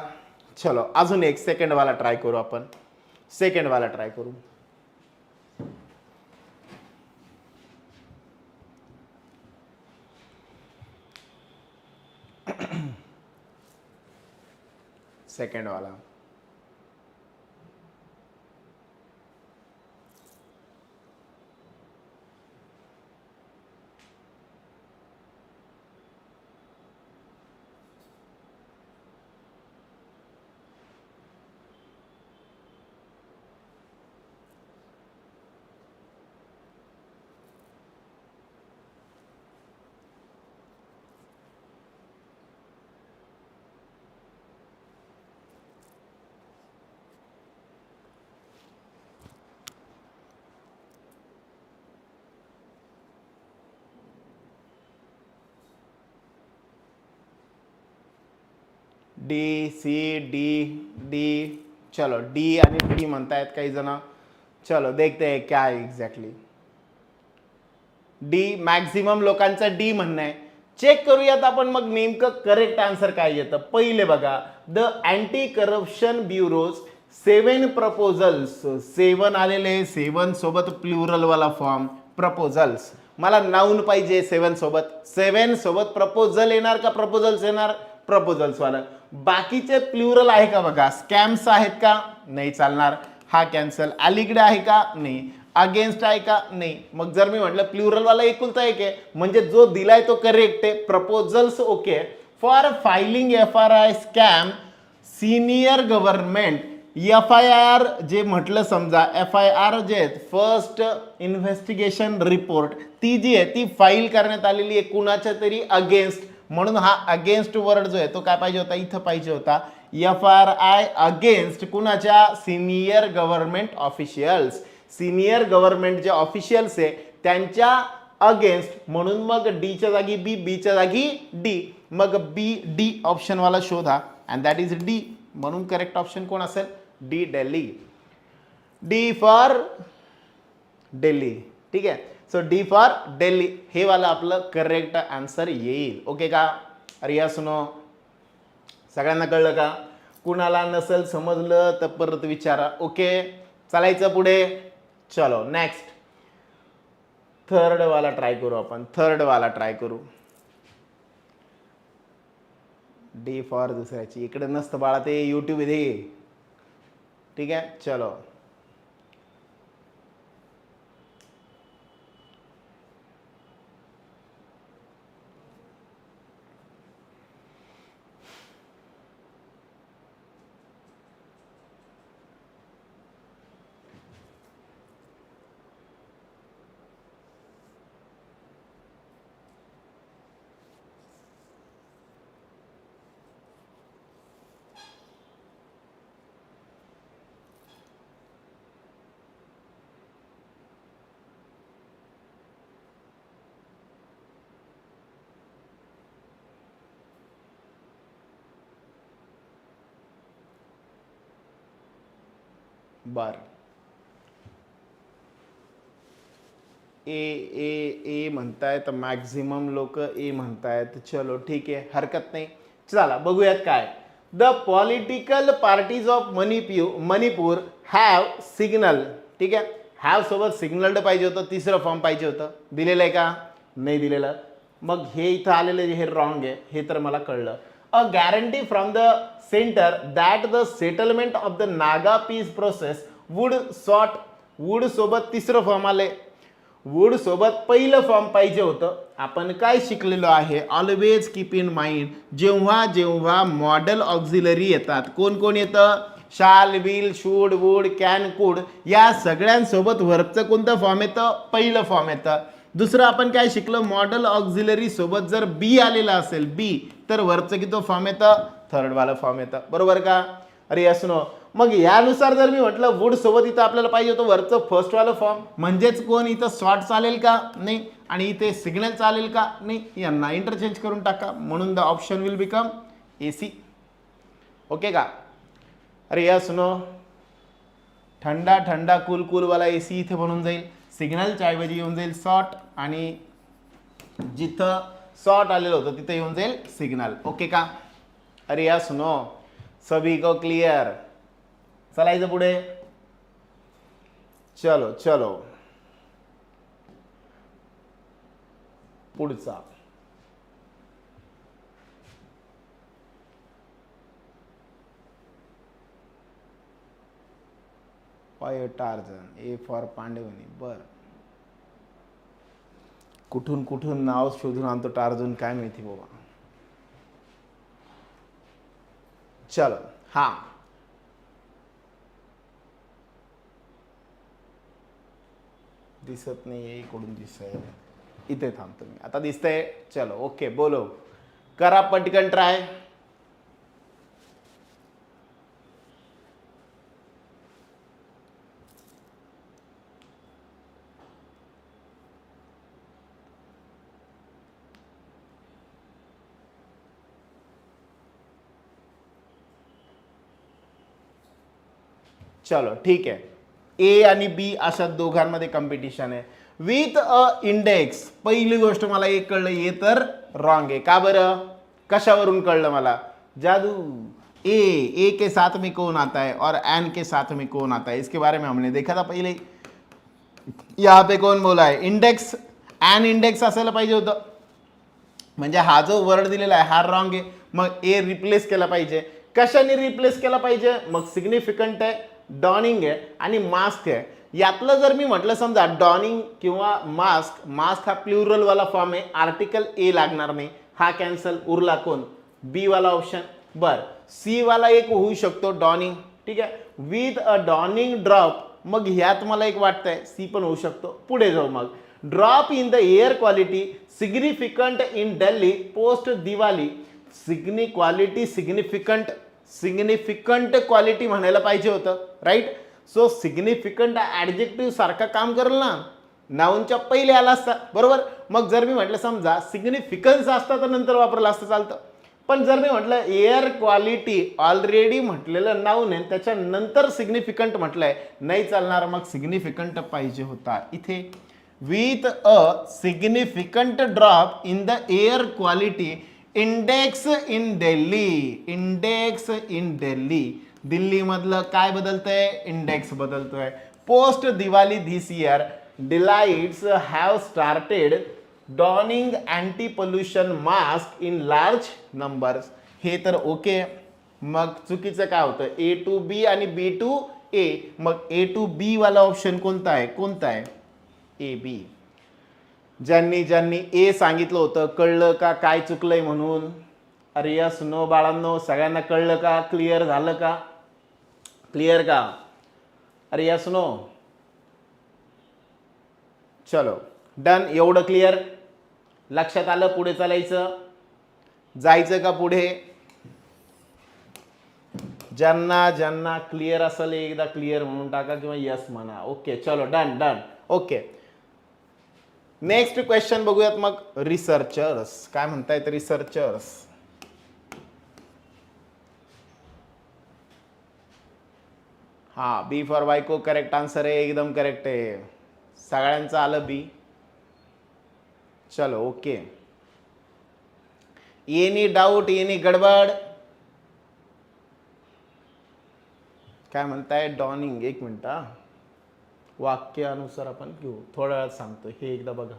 चलो अजून एक सेकंड वाला ट्राय करू आपण, सेकंड वाला ट्राय करू. सेकंड वाला, डी सी डी डी, चलो डी आणि डी म्हणतायत काही जण. चलो देखते हैं क्या है एग्जैक्टली. डी, मॅक्झिमम लोकांचा डी म्हणणं आहे. चेक करूयात आपण मग नेमकं करेक्ट आन्सर काय येतं. पहिले बघा, द अँटी करप्शन ब्युरोज 7 प्रपोजल्स, 7 आलेले, 7 सोबत प्लुरल वाला फॉर्म प्रपोजल्स. मला नाउन पाहिजे 7 सोबत, 7 सोबत प्रपोजल येणार का प्रपोजल्स येणार, प्रपोजल्स वाला. बाकीचे प्लुरल आहे का बघा, स्कॅम्स आहेत का, नाही चालणार, हा कॅन्सल. अलीकडे आहे का, नाही. अगेन्स्ट आहे का, नाही. मग जर मी म्हटलं प्लुरल वाला एकुलता एक आहे, म्हणजे जो दिलाय तो करेक्ट आहे. Proposals okay. For filing FRI scam senior government, FIR जे म्हटलं समजा, FIR जे आहेत फर्स्ट इन्व्हेस्टिगेशन रिपोर्ट, ती जी आहे ती फाईल करण्यात आलेली आहे कुणाच्या तरी अगेन्स्ट, म्हणून हा अगेन्स्ट वर्ड जो आहे तो काय पाहिजे होता, इथं पाहिजे होता. FRI अगेन्स्ट कुणाच्या, senior government officials, senior government जे ऑफिशियल्स आहे त्यांच्या अगेन्स्ट, म्हणून मग डीच्या जागी बी, बीच्या जागी डी. मग बी डी ऑप्शन वाला शोधा, अँड दॅट इज डी. म्हणून करेक्ट ऑप्शन कोण असेल? D, Delhi. D for Delhi. ठीक आहे, सो डी फॉर दिल्ली हे वाला आपलं करेक्ट आन्सर येईल. ओके का? अरे या सुनो, सगळ्यांना कळलं का? कुणाला नसेल समजलं तर परत विचारा. ओके, चालायचं पुढे. चलो नेक्स्ट, थर्ड वाला ट्राय करू आपण. थर्ड वाला ट्राय करू. डी फॉर दुसऱ्याची इकडे नसतं बाळा, ते यूट्यूब इथे. ठीक आहे, चलो. बर, ए ए ए म्हणतायत मॅक्झिमम लोक, ए म्हणतायत. चलो ठीक आहे, हरकत नाही. चला बघूयात काय. The political parties of Manipur have signal. ठीक आहे, हॅव सोबत सिग्नल्ड पाहिजे होतं, तिसरं फॉर्म पाहिजे होतं. दिलेलं आहे का? नाही दिलेलं. मग हे इथं आलेलं हे रॉंग आहे, हे तर मला कळलं. A guarantee from the centre that the settlement of the Naga peace process would सोबत तिसरं फॉर्म आले. वुड सोबत पहिलं फॉर्म पाहिजे होतं. आपण काय शिकलेलो आहे? ऑलवेज कीप इन माइंड, जेव्हा जेव्हा मॉडेल ऑक्झिलरी येतात, कोण कोण येतं? शाल, विल, शूड, वुड, कॅन, कुड, या सगळ्यांसोबत वर्बचं कोणतं फॉर्म येतं? पहिलं फॉर्म येतं. दुसरं आपण काय शिकलो? मॉडेल ऑक्झिलरी सोबत जर बी आलेला असेल, बी, तर वर्बचं किती फॉर्म येतं? थर्ड वाला फॉर्म येतं. बरोबर का? अरे यस नो. मग यानुसार जर मी म्हटलं वुड सोबत इथं आपल्याला पाहिजे होतं वरचं फर्स्ट वाला फॉर्म, म्हणजेच कोण इथं शॉर्ट चालेल का? नाही. आणि इथे सिग्नल चालेल का? नाही. यांना इंटरचेंज करून टाका. म्हणून the option will become AC. Okay का? अरे यस नो. ठंडा ठंडा कूल कूल वाला एसी इथे बनून जाईल. सिग्नलच्या ऐवजी येऊन जाईल शॉर्ट, आणि जिथं शॉर्ट आलेलं होतं तिथे येऊन जाईल सिग्नल. ओके का? अरे यस नो. सभी को क्लियर? चलायचं पुढे. चलो चलो, पुढचा. Tarzan, A for Pandavani. बर, कुठून कुठून नाव शोधून आणतो टार्झन काय माहिती बाबा. चलो, हा दिसत नाही, इकडून दिसतंय. इथे थांबतो मी, आता दिसतंय. चलो ओके, बोलो, करा पटकन ट्राय. चलो ठीक आहे. ए आणि बी अशा दोघांमध्ये कॉम्पिटिशन आहे. विथ अ इंडेक्स, पहिली गोष्ट मला एक कळलं, ए तर रॉंग आहे. का बरं? कशावरून कळलं मला? जादू. ए के साथ में कौन आता है और एन के साथ में कौन आता है, इसके बारे में हमने देखा था पहले. यहाँ पे कौन बोला है? इंडेक्स, एन इंडेक्स असायला पाहिजे होतं. म्हणजे हा जो वर्ड दिलेला आहे हा रॉंग आहे. मग ए रिप्लेस केला पाहिजे. कशाने रिप्लेस केला पाहिजे? मग सिग्निफिकंट आहे, डॉनिंग आहे आणि मास्क आहे. यातलं जर मी म्हटलं समजा डॉनिंग किंवा मास्क, मास्क हा प्लुरल वाला फॉर्म आहे, आर्टिकल ए लागणार नाही, हा कॅन्सल. उरला कोण? बी वाला ऑप्शन. बर, सी वाला एक होऊ शकतो डॉनिंग. ठीक आहे, विथ अ डॉनिंग ड्रॉप. मग ह्यात मला एक वाटतंय सी पण होऊ शकतो. पुढे जाऊ. मग drop in the air quality significant in Delhi post Diwali. Significant quality म्हणायला पाहिजे होतं, राईट. सो सिग्निफिकंट ॲडजेक्टिव्ह सारखा काम करेल ना, नाऊनच्या पहिले आला असता. बरोबर. मग जर मी म्हटलं समजा सिग्निफिकन्स असता तर नंतर वापरला असतं, चालतं. पण जर मी म्हटलं एअर क्वालिटी ऑलरेडी म्हटलेलं नाऊन आहे, त्याच्यानंतर सिग्निफिकंट म्हटलंय, नाही चालणार, मग सिग्निफिकंट पाहिजे होता इथे. With a significant drop in the air quality index in Delhi. Index in Delhi, Delhi मधलं काय बदलतंय, इंडेक्स बदलतोय. Post Diwali this year delights have started donning anti pollution mask in large numbers. हे तर ओके. मग चुकीचं काय होतं, ए टू बी आणि बी टू ए. मग ए टू बी वाला ऑप्शन कोणता आहे, कोणता आहे, ए बी. ज्यांनी ज्यांनी ए सांगितलं होतं कळलं का काय चुकलंय म्हणून. अरे यस नो बाळांनो, सगळ्यांना कळलं का, क्लिअर झालं का, क्लिअर का, अरे यस नो. चलो डन, एवढं क्लिअर, लक्षात आलं. पुढे चालायचं, जायचं का पुढे. ज्यांना ज्यांना क्लिअर असेल एकदा क्लिअर म्हणून टाका किंवा यस म्हणा. ओके चलो done done. Okay next question बघूयात. मग रिसर्चर्स काय म्हणतायत, रिसर्चर्स. हा बी फॉर बायको करेक्ट आन्सर आहे, एकदम करेक्ट आहे. सगळ्यांचं आलं बी. चलो ओके. एनी डाऊट, एनी गडबड, काय म्हणताय डॉनिंग. एक मिनिट हा, वाक्यानुसार आपण घेऊ, थोड्या वेळात सांगतो. हे एकदा बघा.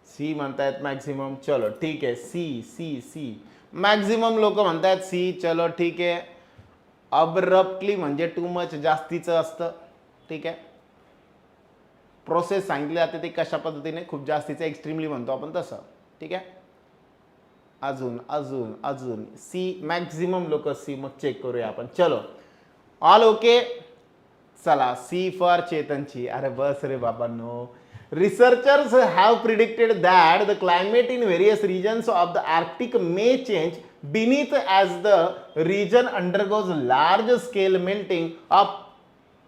सी म्हणतायत मॅक्झिमम. चलो ठीक आहे, सी सी सी. मॅक्झिमम लोक म्हणतायत सी. चलो ठीक आहे. अब्रप्टली म्हणजे टू मच, जास्तीचं असतं. ठीक आहे. प्रोसेस सांगितली जाते ते कशा पद्धतीने, खूप जास्तीचं, एक्स्ट्रीमली म्हणतो आपण तसं. ठीक आहे. अजून अजून अजून सी. मॅक्झिमम लोक सी. मग चेक करूया आपण. चलो ऑल ओके. चला सी फॉर चेतनची. अरे बस रे बाबा no. Researchers have predicted that the climate in various regions of the Arctic may change beneath as the region undergoes large-scale melting of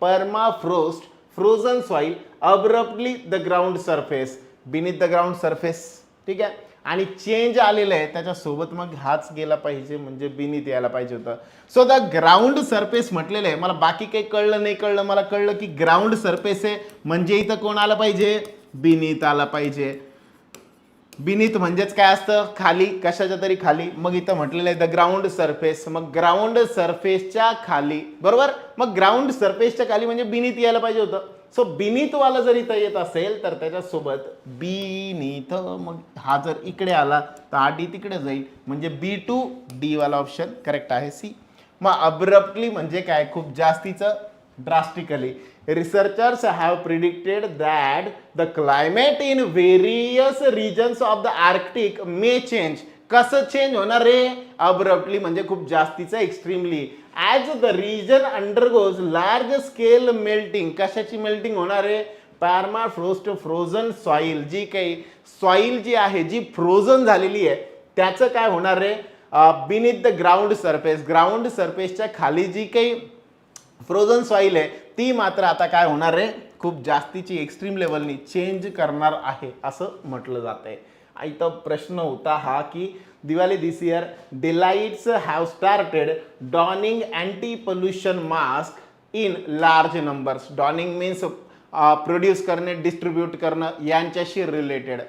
permafrost, frozen soil, abruptly the ground surface, beneath the ground surface. ठीक आहे. आणि change आलेलं आहे त्याच्यासोबत, मग हाच गेला पाहिजे, म्हणजे बिनीत यायला पाहिजे होतं. सो द ग्राउंड सरफेस म्हटलेलं आहे. मला बाकी काही कळलं नाही कळलं, मला कळलं की ग्राउंड सरफेस आहे म्हणजे इथं कोण आलं पाहिजे, बिनीत आला पाहिजे. बिनीत म्हणजेच काय असतं, खाली, कशाच्या तरी खाली. मग इथं म्हटलेलं आहे द ग्राउंड सरफेस, मग ग्राउंड सरफेसच्या खाली, बरोबर. मग ग्राउंड सरफेसच्या खाली म्हणजे बिनीत यायला पाहिजे होतं. सो बिनीत वाला जर इथं येत असेल तर त्याच्यासोबत बिनीत, मग हा जर इकडे आला तर हा डी तिकडे जाईल, म्हणजे बी टू डी वाला ऑप्शन करेक्ट आहे, सी. मग अब्रप्टली म्हणजे काय, खूप जास्तीचं, drastically. Researchers have predicted that the climate in various regions of the Arctic may change. कसं चेंज होणार रे, अब्रप्टली म्हणजे खूप जास्तीचं, extremely. As the region undergoes large scale melting. कशाची मेल्टिंग होणार आहे, परमाफ्रोस्ट फ्रोझन सॉइल. जी काही सॉइल जी आहे जी फ्रोझन झालेली आहे त्याचं काय होणार आहे, beneath the ground surface. Ground सरफेसच्या खाली जी काही फ्रोझन सॉइल आहे ती मात्र आता काय होणार आहे, खूप जास्तीची, एक्स्ट्रीम लेवलनी चेंज करणार आहे असं म्हटलं जात आहे. इथं प्रश्न होता हा की Diwali this year delights have started donning anti pollution mask in large numbers. Donning means produce करणे, डिस्ट्रीब्यूट करणं, यांच्याशी रिलेटेड.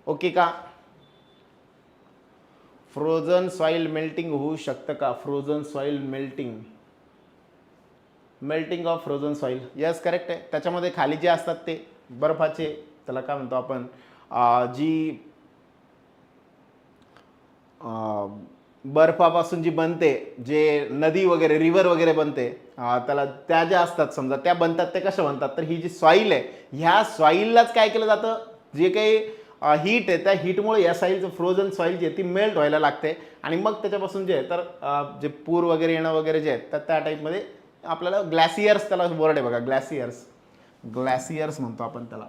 ओके का. फ्रोझन सॉइल मेल्टिंग होऊ शकतं का, frozen soil melting, melting of frozen soil. Yes correct आहे. त्याच्यामध्ये खाली जे असतात ते बर्फाचे, त्याला काय म्हणतो आपण, जी बर्फापासून जी बनते, जे नदी वगैरे रिव्हर वगैरे बनते, त्याला त्या ज्या असतात समजा त्या बनतात, ते कशा बनतात, तर ही जी सॉईल आहे ह्या सॉईललाच काय केलं जातं, जे काही हीट आहे त्या हीटमुळे या सॉईलचं फ्रोझन सॉईल जी आहे ती मेल्ट व्हायला लागते आणि मग त्याच्यापासून जे आहे तर जे पूर वगैरे येणं वगैरे जे आहेत तर त्या टाईपमध्ये आपल्याला ग्लॅसियर्स, त्याला वर्ड आहे बघा, ग्लॅसियर्स, ग्लॅसियर्स म्हणतो आपण त्याला,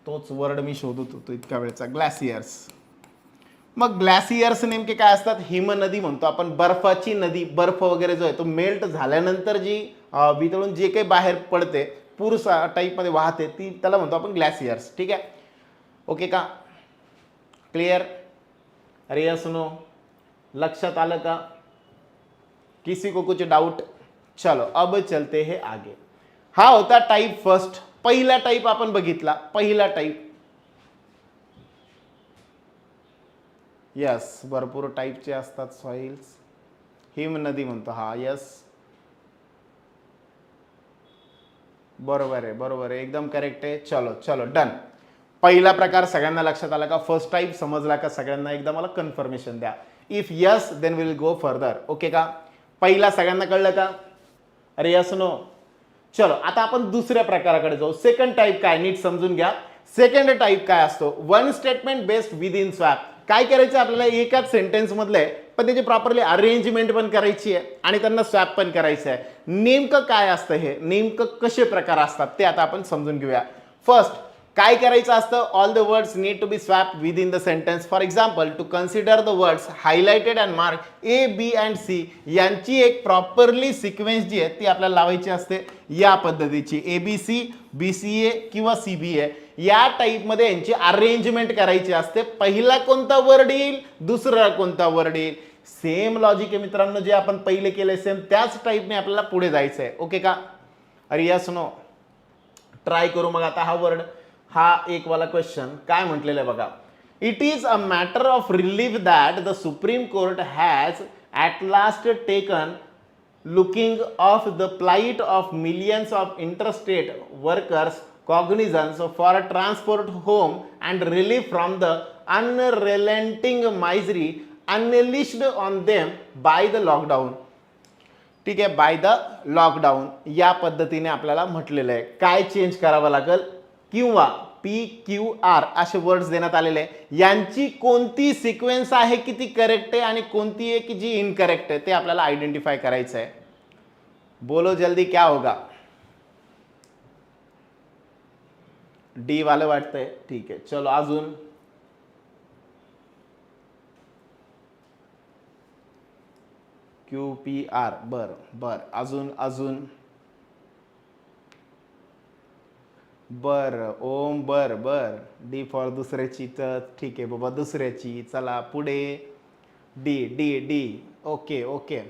तोच वर्ड मी शोधत होतो इतका वेळचा, ग्लॅसियर्स. मग ग्लॅसियर्स नेमके काय असतात, हिमनदी म्हणतो आपण, बर्फाची नदी, बर्फ वगैरे जो आहे तो मेल्ट झाल्यानंतर जी वितळून जे काही बाहेर पडते पूर टाईपमध्ये वाहते ती, त्याला म्हणतो आपण ग्लॅसियर्स. ठीक आहे, ओके का, क्लियर, अरे यस नो, लक्षात आलं का, किसी को कुछ डाउट, चलो अब चलते हैं आगे. हा होता टाइप फर्स्ट, पहिला टाइप आपण बघितला, पहिला टाइप. यस, भरपूर टाईपचे असतात सॉइल्स, हिम नदी म्हणतो, हा यस बरोबर आहे, बरोबर आहे, एकदम करेक्ट आहे. चलो चलो डन. पहिला प्रकार सगळ्यांना लक्षात आला का, फर्स्ट टाइप समजला का सगळ्यांना, एकदा मला कन्फर्मेशन द्या. If yes then will go further. Okay का, पहिला सगळ्यांना कळलं का, अरे यस नो. चलो आता आपण दुसऱ्या प्रकाराकडे जाऊ. सेकंड टाइप काय, नीट समजून घ्या. सेकंड टाइप काय असतो, one statement based with in swap. काय करायचं आपल्याला, एकाच सेंटेन्स मधले पण त्याची प्रॉपरली अरेंजमेंट पण करायची आहे आणि त्यांना स्वॅप पण करायचं आहे. नेमकं काय असतं हे, नेमकं कसे प्रकार असतात ते आता आपण समजून घेऊया. फर्स्ट काय करायचं असतं, all the words need to be swap with in the sentence. For example, to consider the words highlighted and mark A B and C, यांची एक प्रॉपरली सिक्वेन्स जी आहे ती आपल्याला लावायची असते या पद्धतीची, ABC, BCA किंवा CBA या टाईपमध्ये यांची अरेंजमेंट करायची असते. पहिला कोणता वर्ड येईल, दुसरा कोणता वर्ड येईल, सेम लॉजिक आहे मित्रांनो, जे आपण पहिले केले सेम त्याच टाईपने आपल्याला पुढे जायचं आहे. ओके का, अरे यस नो, ट्राय करू. मग आता हा वर्ड, हा एक वाला क्वेश्चन काय म्हटलेलं आहे बघा, it is a matter of relief that the Supreme Court has at last taken looking of the plight of millions of interstate workers cognizance for transport home and relief from the unrelenting misery unleashed on them by the lockdown. ठीक आहे, by the lockdown या पद्धतीने आपल्याला म्हटलेलं आहे. काय change करावं लागेल, किंवा PQR असे वर्ड्स देण्यात आलेले आहे, यांची कोणती सिक्वेन्स आहे की ती करेक्ट आहे आणि कोणती आहे की जी इनकरेक्ट आहे ते आपल्याला आयडेंटिफाय करायचं आहे. बोलो जल्दी, क्या होगा, डी वाले वाटतंय. ठीक आहे, चलो अजून, QPR, बर बर, अजून अजून, बर ओम, बर बर, डी फॉर दुसऱ्याची, तर ठीक आहे बाबा दुसऱ्याची. चला पुढे, D D D, okay okay.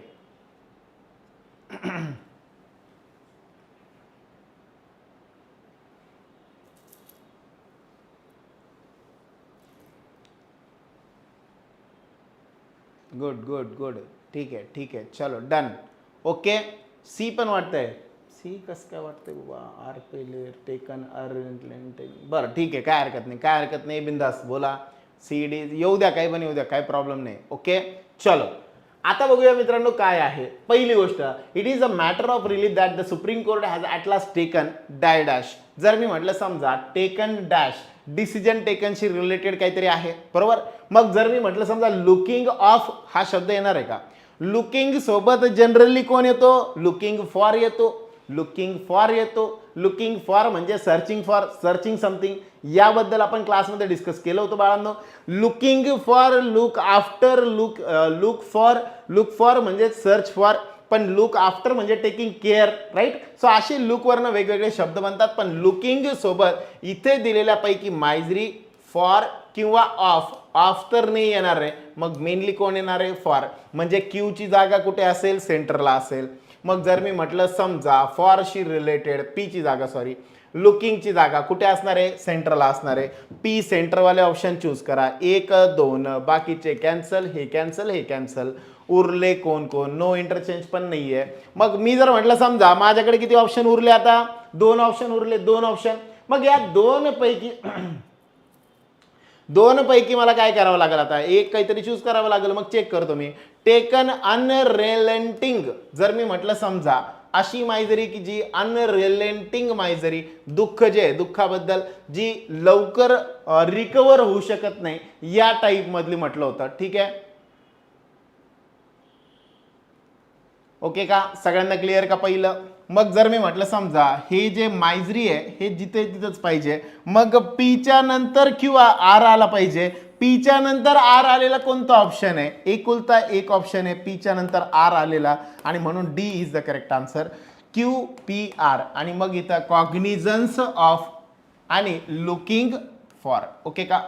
Good good good, ठीक आहे ठीक आहे, चलो डन. ओके, सी पण वाटतंय, सी कसं काय वाटतंय बाबा, आर पहिले टेकन बरं ठीक आहे, काय हरकत नाही, काय हरकत नाही, बिंदास बोला. CD येऊ द्या, काही पण येऊ द्या, काही प्रॉब्लेम नाही. ओके चलो आता बघूया मित्रांनो काय आहे. पहिली गोष्ट, it is a matter of relief that the Supreme Court has at last taken dash dash. जर मी म्हटलं समजा टेकन डॅश, डिसिजन टेकनशी रिलेटेड काहीतरी आहे, बरोबर. मग जर मी म्हटलं समजा लुकिंग ऑफ हा शब्द येणार आहे का, लुकिंग सोबत जनरली कोण येतो, लुकिंग फॉर येतो, लुकिंग फॉर येतो. लुकिंग फॉर म्हणजे सर्चिंग फॉर, सर्चिंग समथिंग, याबद्दल आपण क्लासमध्ये डिस्कस केलं होतं बाळांनो. Looking for, look after, look for म्हणजे सर्च फॉर, पण लुक आफ्टर म्हणजे टेकिंग केअर, राईट. सो असे लुकवरनं वेगवेगळे शब्द बनतात, पण लुकिंग सोबत इथे दिलेल्यापैकी मायजरी, फॉर किंवा ऑफ, ऑफ तर नाही येणार आहे, मग मेनली कोण येणार आहे, फॉर. म्हणजे क्यूची जागा कुठे असेल, सेंटरला असेल. मग जर मी म्हटलं समजा फॉरशी रिलेटेड, पीची जागा, सॉरी लुकिंगची जागा कुठे असणार आहे, सेंटरला असणार आहे. पी सेंटरवाले ऑप्शन चूज करा, 1 2, बाकीचे कॅन्सल, हे कॅन्सल, हे कॅन्सल. उरले कोण कोण, नो इंटरचेंज पण नाहीये. मग मी जर म्हटलं समजा माझ्याकडे किती ऑप्शन उरले, आता 2 ऑप्शन उरले, 2 ऑप्शन. मग या 2 पैकी दोन पैकी मला काय करावं लागेल आता, एक काहीतरी चूज करावं लागेल. मग चेक करतो मी. टेकन अनरेलेंटिंग, जर मी म्हटलं समजा अशी मायजरी की जी अनरिलेंटिंग मायजरी, दुःख जे आहे दुःखाबद्दल जी लवकर रिकवर होऊ शकत नाही, या टाईप मधली म्हटलं होतं. ठीक आहे, ओके का, सगळ्यांना क्लिअर का पहिलं. मग जर मी म्हटलं समजा हे जे मायजरी आहे हे जिथे तिथंच पाहिजे, मग पीच्या नंतर किंवा आर आला पाहिजे. पीच्या नंतर आर आलेला कोणता ऑप्शन आहे, एकुलता एक ऑप्शन आहे पीच्या नंतर आर आलेला, आणि म्हणून D is the correct answer. Q P R, आणि मग इथं कॉग्निझन्स ऑफ आणि लुकिंग फॉर. ओके का.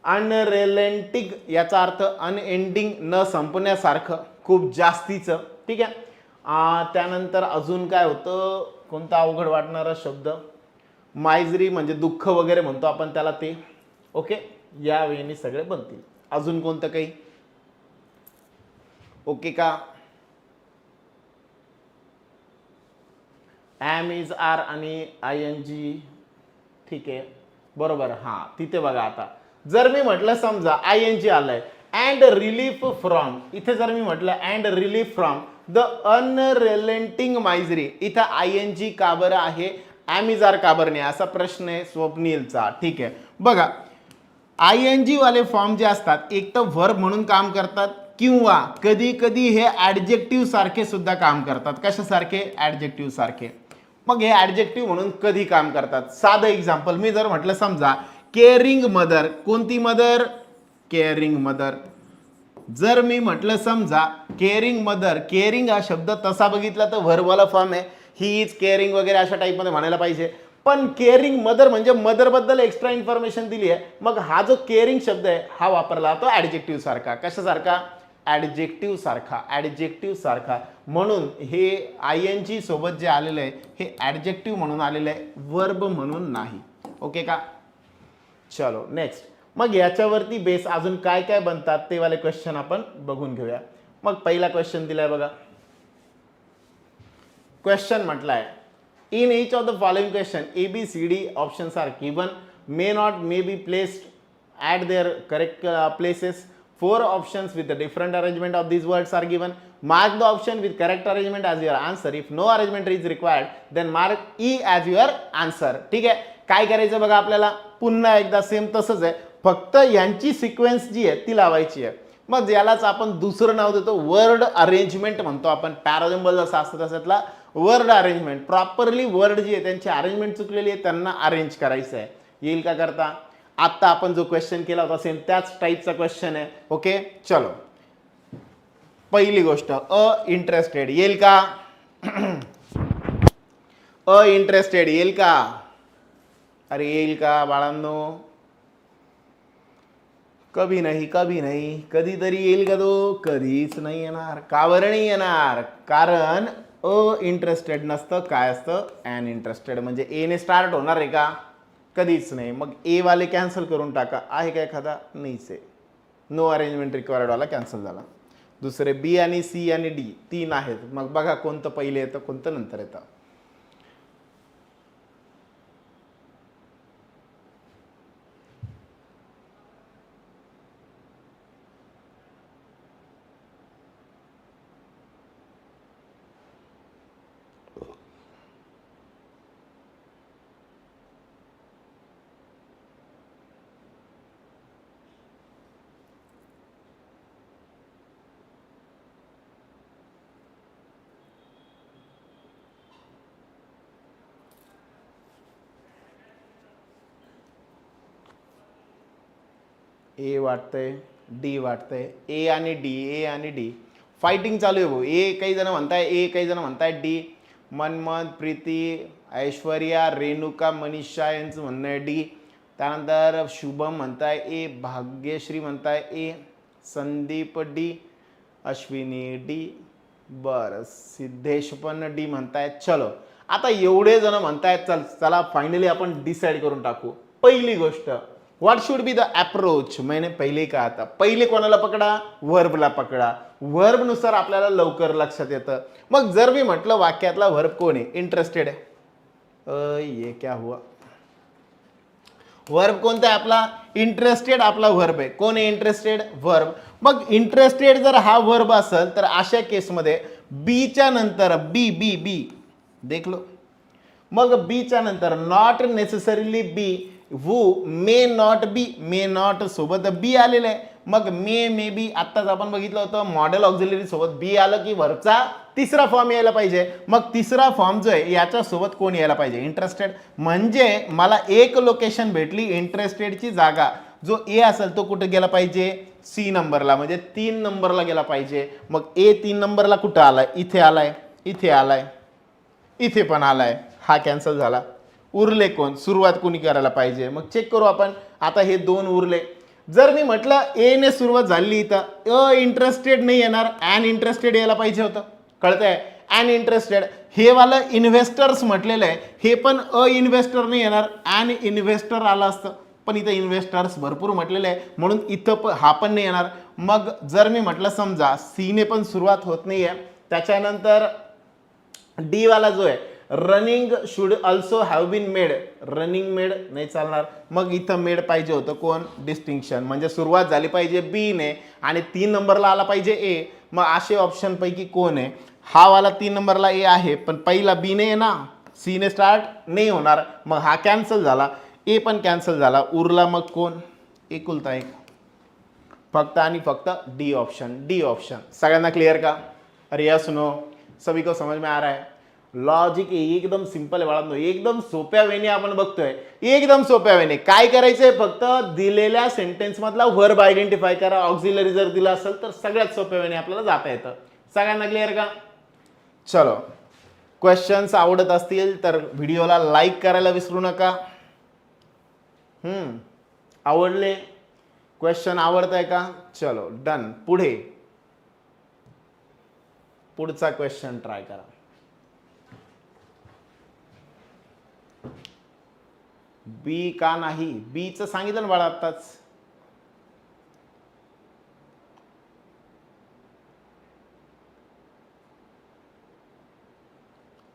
अनरेलेंटिंग याचा अर्थ अनएंडिंग, न संपण्यासारखं, खूप जास्तीचं. ठीक आहे. त्यानंतर अजून काय होतं, कोणता अवघड वाटणारा शब्द, मायजरी म्हणजे दुःख वगैरे म्हणतो आपण त्याला, ते. ओके, या वेळी सगळे बनतील. अजून कोणतं काही. ओके का. एम इज आर आणि आय एन जी. ठीक आहे, बरोबर. हा, तिथे बघा आता जर मी म्हटलं समजा आय एन जी आलंय, अँड रिलीफ फ्रॉम, इथे जर मी म्हटलं and relief from the unrelenting misery, इथं आय एन जी का बरं आहे, ॲमिजार का बरं नाही, असा प्रश्न आहे स्वप्नीलचा. ठीक आहे, बघा आय एन जी वाले फॉर्म जे असतात एक तर व्हर्ब म्हणून काम करतात, किंवा कधी कधी हे ॲडजेक्टिव्ह सारखे सुद्धा काम करतात. कशासारखे, ॲडजेक्टिव्ह सारखे. मग हे ॲडजेक्टिव्ह म्हणून कधी काम करतात. साधं एक्झाम्पल, मी जर म्हटलं समजा केअरिंग मदर, कोणती मदर, केअरिंग मदर. जर मी म्हटलं समजा केअरिंग मदर, केअरिंग हा शब्द तसा बघितला तर व्हर्बवाला फॉर्म आहे, ही इज केअरिंग वगैरे अशा टाईपमध्ये म्हणायला पाहिजे. पण केअरिंग मदर म्हणजे मदरबद्दल एक्स्ट्रा इन्फॉर्मेशन दिली आहे, मग हा जो केअरिंग शब्द आहे हा वापरला तो ॲडजेक्टिव्ह सारखा. कशासारखा, ॲडजेक्टिव्ह सारखा, ॲडजेक्टिव्ह सारखा. म्हणून हे आय एन जी सोबत जे आलेलं आहे हे ॲडजेक्टिव्ह म्हणून आलेलं आहे, वर्ब म्हणून नाही. ओके का. चलो नेक्स्ट. मग याच्यावरती बेस अजून काय काय बनतात ते वाले क्वेश्चन आपण बघून घेऊया. मग पहिला क्वेश्चन दिलाय बघा. क्वेश्चन म्हटलाय in each of the following question A, B, C, D options are given, may not, may be placed at their correct places. 4 options with the different arrangement of these words are given. Mark the option with correct arrangement as your answer. If no arrangement is required, then mark E as your answer. ठीक आहे, काय करायचं बघा आपल्याला, पुन्हा एकदा same तसंच आहे, फक्त यांची सिक्वेन्स जी आहे ती लावायची आहे. मग यालाच आपण दुसरं नाव देतो वर्ड अरेंजमेंट म्हणतो आपण. पॅराजम्बल जसं असतं तसंतला वर्ड अरेंजमेंट. प्रॉपरली वर्ड जी आहे त्यांची अरेंजमेंट चुकलेली आहे, त्यांना अरेंज करायचं आहे. येईल का करता. आता आपण जो क्वेश्चन केला होता सेम त्याच टाईपचा क्वेश्चन आहे. ओके, चलो पहिली गोष्ट इंटरेस्टेड येईल का, इंटरेस्टेड येईल का, अरे येईल का बाळांनो, कभी नाही, कभी नाही, कधीतरी येईल का तो, कधीच नाही येणार. का बरं नाही येणार, कारण इंटरेस्टेड नसतं, काय असतं अन इंटरेस्टेड. म्हणजे ए ने स्टार्ट होणार आहे का, कधीच नाही. मग ए वाले कॅन्सल करून टाका, आहे का एखादा, नाहीच आहे. नो अरेंजमेंट रिक्वायर्ड वाला कॅन्सल झाला. दुसरे बी आणि सी आणि डी 3 आहेत. मग बघा कोणतं पहिले येतं कोणतं नंतर येतं. ए वाटतंय, डी वाटतंय, ए आणि डी, ए आणि डी फायटिंग चालू आहे भाऊ. ए काही जण म्हणताय ए, काही जण म्हणताय डी. मनमन, प्रीती, ऐश्वर्या, रेणुका, मनीषा यांचं म्हणणं आहे डी. त्यानंतर शुभम म्हणताय ए, भाग्यश्री म्हणताय ए, संदीप डी, अश्विनी डी, बरं सिद्धेश पण डी म्हणतायत. चलो आता एवढे जण म्हणतायत, चला फायनली आपण डिसाईड करून टाकू. पहिली गोष्ट, what should be the approach. मैंने पहिले का आता, पहिले कोणाला पकडा, वर्बला पकडा. वर्ब नुसार आपल्याला लवकर लक्षात येतं. मग जर मी म्हटलं वाक्यातला वर्ब कोण आहे, इंटरेस्टेड आहे, ये क्या हुआ, वर्ब कोणता आहे आपला इंटरेस्टेड आपला वर्ब आहे. कोण आहे इंटरेस्टेड? वर्ब. मग इंटरेस्टेड जर हा वर्ब असेल तर अशा केसमध्ये बीच्या नंतर बी बी बी देखलो. मग बीच्या नंतर नॉट नेसेसरीली बी, वू, may not be, may not सोबत बी आलेलं आहे. मग मे बी आत्ताच आपण बघितलं होतं मॉडेल ऑक्झिलरी सोबत बी आलं की वर्बचा तिसरा फॉर्म यायला पाहिजे. मग तिसरा फॉर्म जो आहे याच्या सोबत कोण यायला पाहिजे? इंटरेस्टेड. म्हणजे मला एक लोकेशन भेटली इंटरेस्टेडची जागा. जो ए असेल तो कुठे गेला पाहिजे? सी नंबरला, म्हणजे 3 नंबरला गेला पाहिजे. मग ए 3 नंबरला कुठं आलाय? इथे आलाय, इथे आलाय, इथे पण आलाय. हा कॅन्सल झाला. उरले कोण? सुरुवात कोणी करायला पाहिजे? मग चेक करू आपण. आता हे 2 उरले. जर मी म्हटलं ए ने सुरुवात झाली इथं, अ इंटरेस्टेड नाही येणार, ॲन इंटरेस्टेड यायला पाहिजे होतं. कळतंय? ॲन इंटरेस्टेड हे वाला इन्व्हेस्टर्स म्हटलेलं आहे, हे पण अ इन्व्हेस्टर नाही येणार, ॲन इन्व्हेस्टर आलं असतं. पण इथं इन्व्हेस्टर्स भरपूर म्हटलेले आहे म्हणून इथं हा पण नाही येणार. मग जर मी म्हटलं समजा सी ने पण सुरुवात होत नाही आहे, त्याच्यानंतर डी वाला जो आहे running should also have been made, running made नाही चालणार. मग इथं मेड पाहिजे होतं कोण? डिस्टिंक्शन. म्हणजे सुरुवात झाली पाहिजे बी ने आणि 3 नंबरला आला पाहिजे ए. मग असे ऑप्शन पैकी कोण आहे? हा वाला 3 नंबरला ए आहे पण पहिला बी ने आहे ना, सी ने स्टार्ट नाही होणार. मग हा कॅन्सल झाला, ए पण कॅन्सल झाला. उरला मग कोण? एकुलता एक, फक्त आणि फक्त डी ऑप्शन. D option. सगळ्यांना क्लियर का? अरे या सुनो, सभी को समझ में आ रहा है? लॉजिक एकदम सिंपल आहे बाळांनो, एकदम सोप्या वेने आपण बघतोय. एकदम सोप्या वेने काय करायचंय? फक्त दिलेल्या सेंटेन्स मधला वर्ब आयडेंटिफाय करा. ऑक्झिलरी जर दिला असेल तर सगळ्यात सोप्या वेने आपल्याला जाता येतं. सगळ्यांना क्लिअर का? चलो, क्वेश्चन्स आवडत असतील तर व्हिडिओला लाईक करायला विसरू नका. आवडले? क्वेश्चन आवडतंय का? चलो डन. पुढे पुढचा क्वेश्चन ट्राय करा. बी का नाही? बीचं सांगितलं ना बाळा आत्ताच.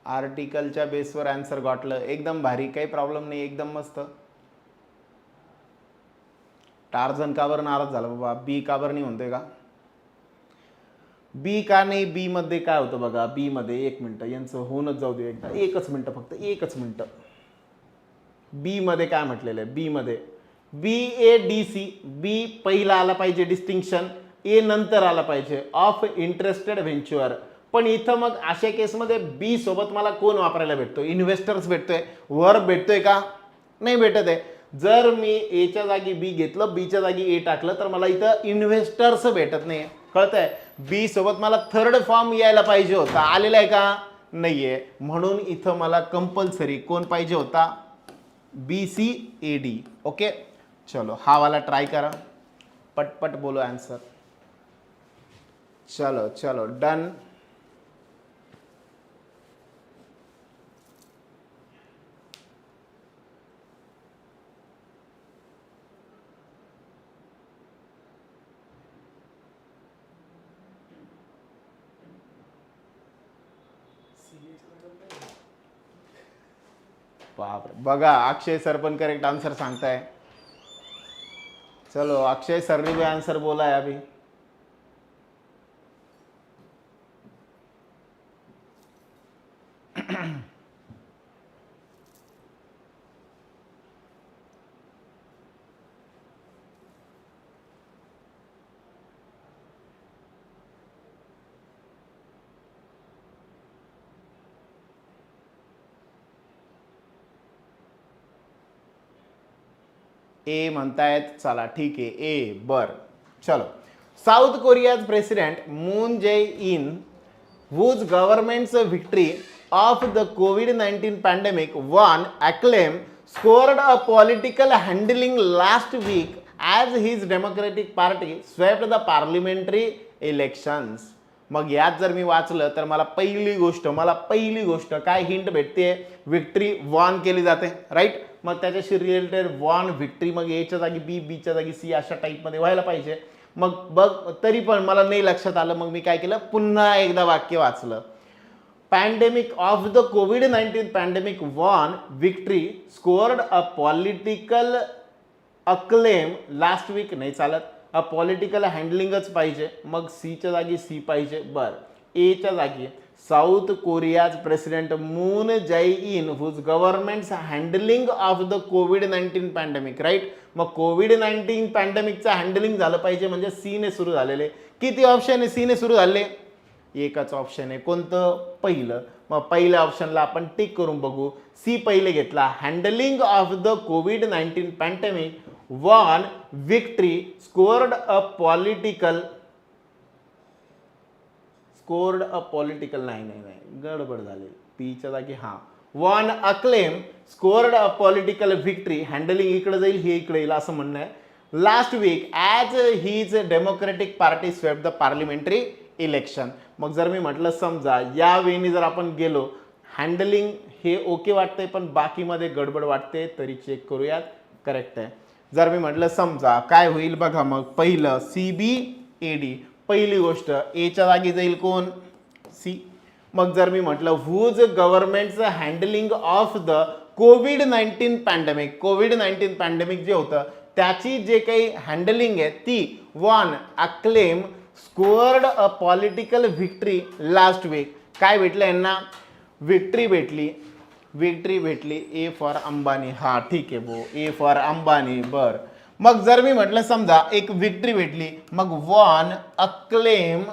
आर्टिकलच्या बेसवर आन्सर गाठलं. एकदम भारी, काही प्रॉब्लेम नाही, एकदम मस्त. टार्झन का बरं नाराज झाला बाबा? बी का बरं नाही म्हणतोय का? बी का नाही? बी मध्ये काय होतं बघा. बी मध्ये एक मिनिट, यांचं होऊनच जाऊ दे एकदा, एकच मिनिट, फक्त एकच मिनिट. बी मध्ये काय म्हटलेलं आहे? बी मध्ये बी ए डी सी, बी पहिला आला पाहिजे डिस्टिंक्शन, ए नंतर आला पाहिजे ऑफ इंटरेस्टेड व्हेंचर. पण इथं मग अशा केसमध्ये बी सोबत मला कोण वापरायला भेटतो? इन्व्हेस्टर्स भेटतोय. वर्ब भेटतोय का? नाही भेटत आहे. जर मी एच्या जागी बी घेतलं, बीच्या जागी ए टाकलं तर मला इथं इन्व्हेस्टर्स भेटत नाही. कळतंय? बी सोबत मला थर्ड फॉर्म यायला पाहिजे होता. आलेला आहे का? नाहीये. म्हणून इथं मला कंपल्सरी कोण पाहिजे होता? B C A D. Okay, चलो हा वाला ट्राय करा, पटपट बोलो आंसर. चलो चलो डन. बापरे, बघा अक्षय सर पण करेक्ट आंसर सांगताय. चलो अक्षय सर ने भी आंसर बोला है अभी. ए म्हणतायत, चला ठीक आहे ए. बर चलो. South Korea's president Moon Jae in whose government's victory of the COVID-19 pandemic won acclaim scored a political handling last week as his Democratic Party swept the parliamentary elections. मग यात जर मी वाचलं तर मला पहिली गोष्ट काय हिंट भेटते? विक्ट्री वॉन केली जाते, राईट. मग त्याच्याशी रिलेटेड वॉन विक्ट्री, मग एच्या जागी बी, बीच्या जागी सी, अशा टाईपमध्ये व्हायला पाहिजे. मग बघ तरी पण मला नाही लक्षात आलं. मग मी काय केलं? पुन्हा एकदा वाक्य वाचलं. Pandemic of the COVID-19 pandemic won victory scored a political acclaim last week नाही चालत, अ पॉलिटिकल हँडलिंगच पाहिजे, मग सीच्या जागी सी पाहिजे. बरं एच्या जागी South Korea's president Moon Jae in whose governments handling of the कोविड-19 पॅन्डेमिक, राईट. मग कोविड-19 पॅन्डेमिकचं हँडलिंग झालं पाहिजे म्हणजे सीने सुरू झालेले. किती ऑप्शन आहे सीने सुरू झाले? एकच ऑप्शन आहे. कोणतं? पहिलं. मग पहिल्या ऑप्शनला आपण टिक करून बघू. सी पहिले घेतला. हँडलिंग ऑफ द कोविड-19 pandemic won victory scored a political नाही गडबड झाली. पीच्या जागी हा won acclaim scored a political victory. Handling इकडे जाईल, हे इकडे येईल असं म्हणणं आहे. Last week as his Democratic Party swept the parliamentary election. मग जर मी म्हटलं समजा या वेळी जर आपण गेलो, हँडलिंग हे ओके वाटतंय पण बाकीमध्ये गडबड वाटते, तरी चेक करूयात करेक्ट आहे. जर मी म्हटलं समजा काय होईल बघा, मग पहिलं CBAD, पहिली गोष्ट एच्या जागी जाईल कोण? सी. मग जर मी म्हटलं हुज गव्हर्नमेंटचं हँडलिंग ऑफ द कोविड-19 पॅन्डेमिक, कोविड-19 पॅन्डेमिक जे होतं त्याची जे काही हँडलिंग आहे ती von acclaim स्कोअर्ड a political victory last weak. काय भेटलं यांना? विक्ट्री भेटली. A for Ambani. हा ठीक आहे भाऊ, ए फॉर अंबानी. बर मग जर मी म्हटलं समजा एक विक्ट्री भेटली, मग won acclaim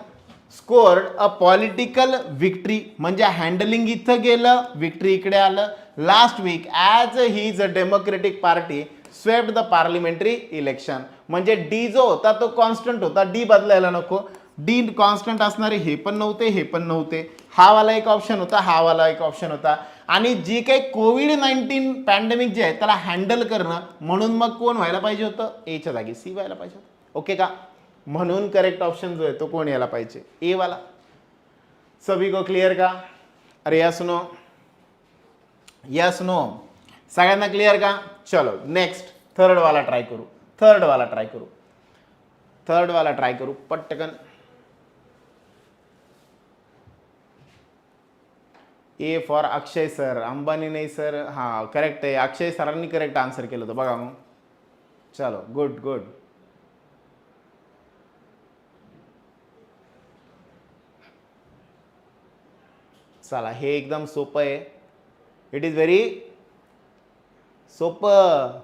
scored a political victory म्हणजे हँडलिंग इथं गेलं, विक्ट्री इकडे आलं. Last week as his a Democratic Party swept the parliamentary election म्हणजे डी जो होता तो कॉन्स्टंट होता, डी बदलायला नको. डी कॉन्स्टंट असणारे हे पण नव्हते. हा वाला एक ऑप्शन होता, हा वाला एक ऑप्शन होता. आणि जी काही कोविड-19 पॅन्डेमिक जे आहे त्याला हँडल करणं, म्हणून मग कोण व्हायला पाहिजे होतं? एच्या जागी सी व्हायला पाहिजे होतं. ओके का? म्हणून करेक्ट ऑप्शन जो आहे तो कोण यायला पाहिजे? ए वाला. सभी को क्लियर का? अरे यस नो सगळ्यांना क्लियर का? चलो नेक्स्ट थर्ड वाला ट्राय करू पटकन. A for Akshay sir, Ambani नाही सर. हा करेक्ट आहे, अक्षय सरांनी करेक्ट आन्सर केलं होतं बघा. मग चलो गुड. चला हे एकदम सोपं आहे. इट इज व्हेरी सोपं.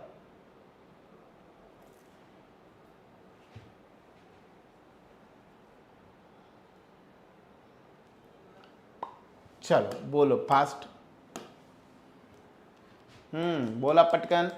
चलो बोलो फास्ट. बोला पटकन.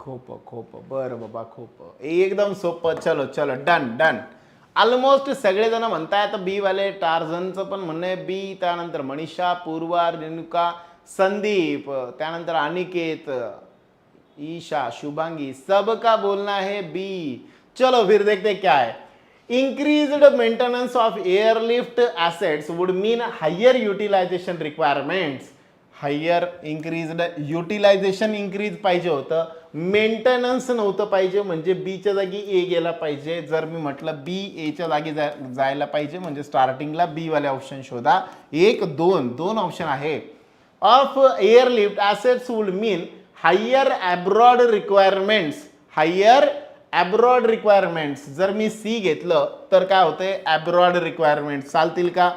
खोप बरं बाबा खोप एकदम सोपं. चलो डन. ऑलमोस्ट सगळेजण म्हणतायत बी वाले. टार्झनचं पण म्हणणं आहे बी, त्यानंतर मनीषा, पूर्वा, रेणुका, संदीप, त्यानंतर अनिकेत, ईशा, शुभांगी, सबका बोलना है बी. चलो फिर देखते क्या है. Increased maintenance of airlift assets would mean higher utilisation requirements. Higher increased utilisation increase पाहिजे होतं, मेंटेनन्स नव्हतं पाहिजे म्हणजे बीच्या जागी ए गेला पाहिजे. जर मी म्हटलं बी एच्या जागी जायला पाहिजे म्हणजे स्टार्टिंगला बी वाले ऑप्शन शोधा. 1 2 ऑप्शन आहे. Of airlift assets would mean higher abroad requirements. जर मी सी घेतलं तर काय होतंय? Abroad requirements. चालतील का?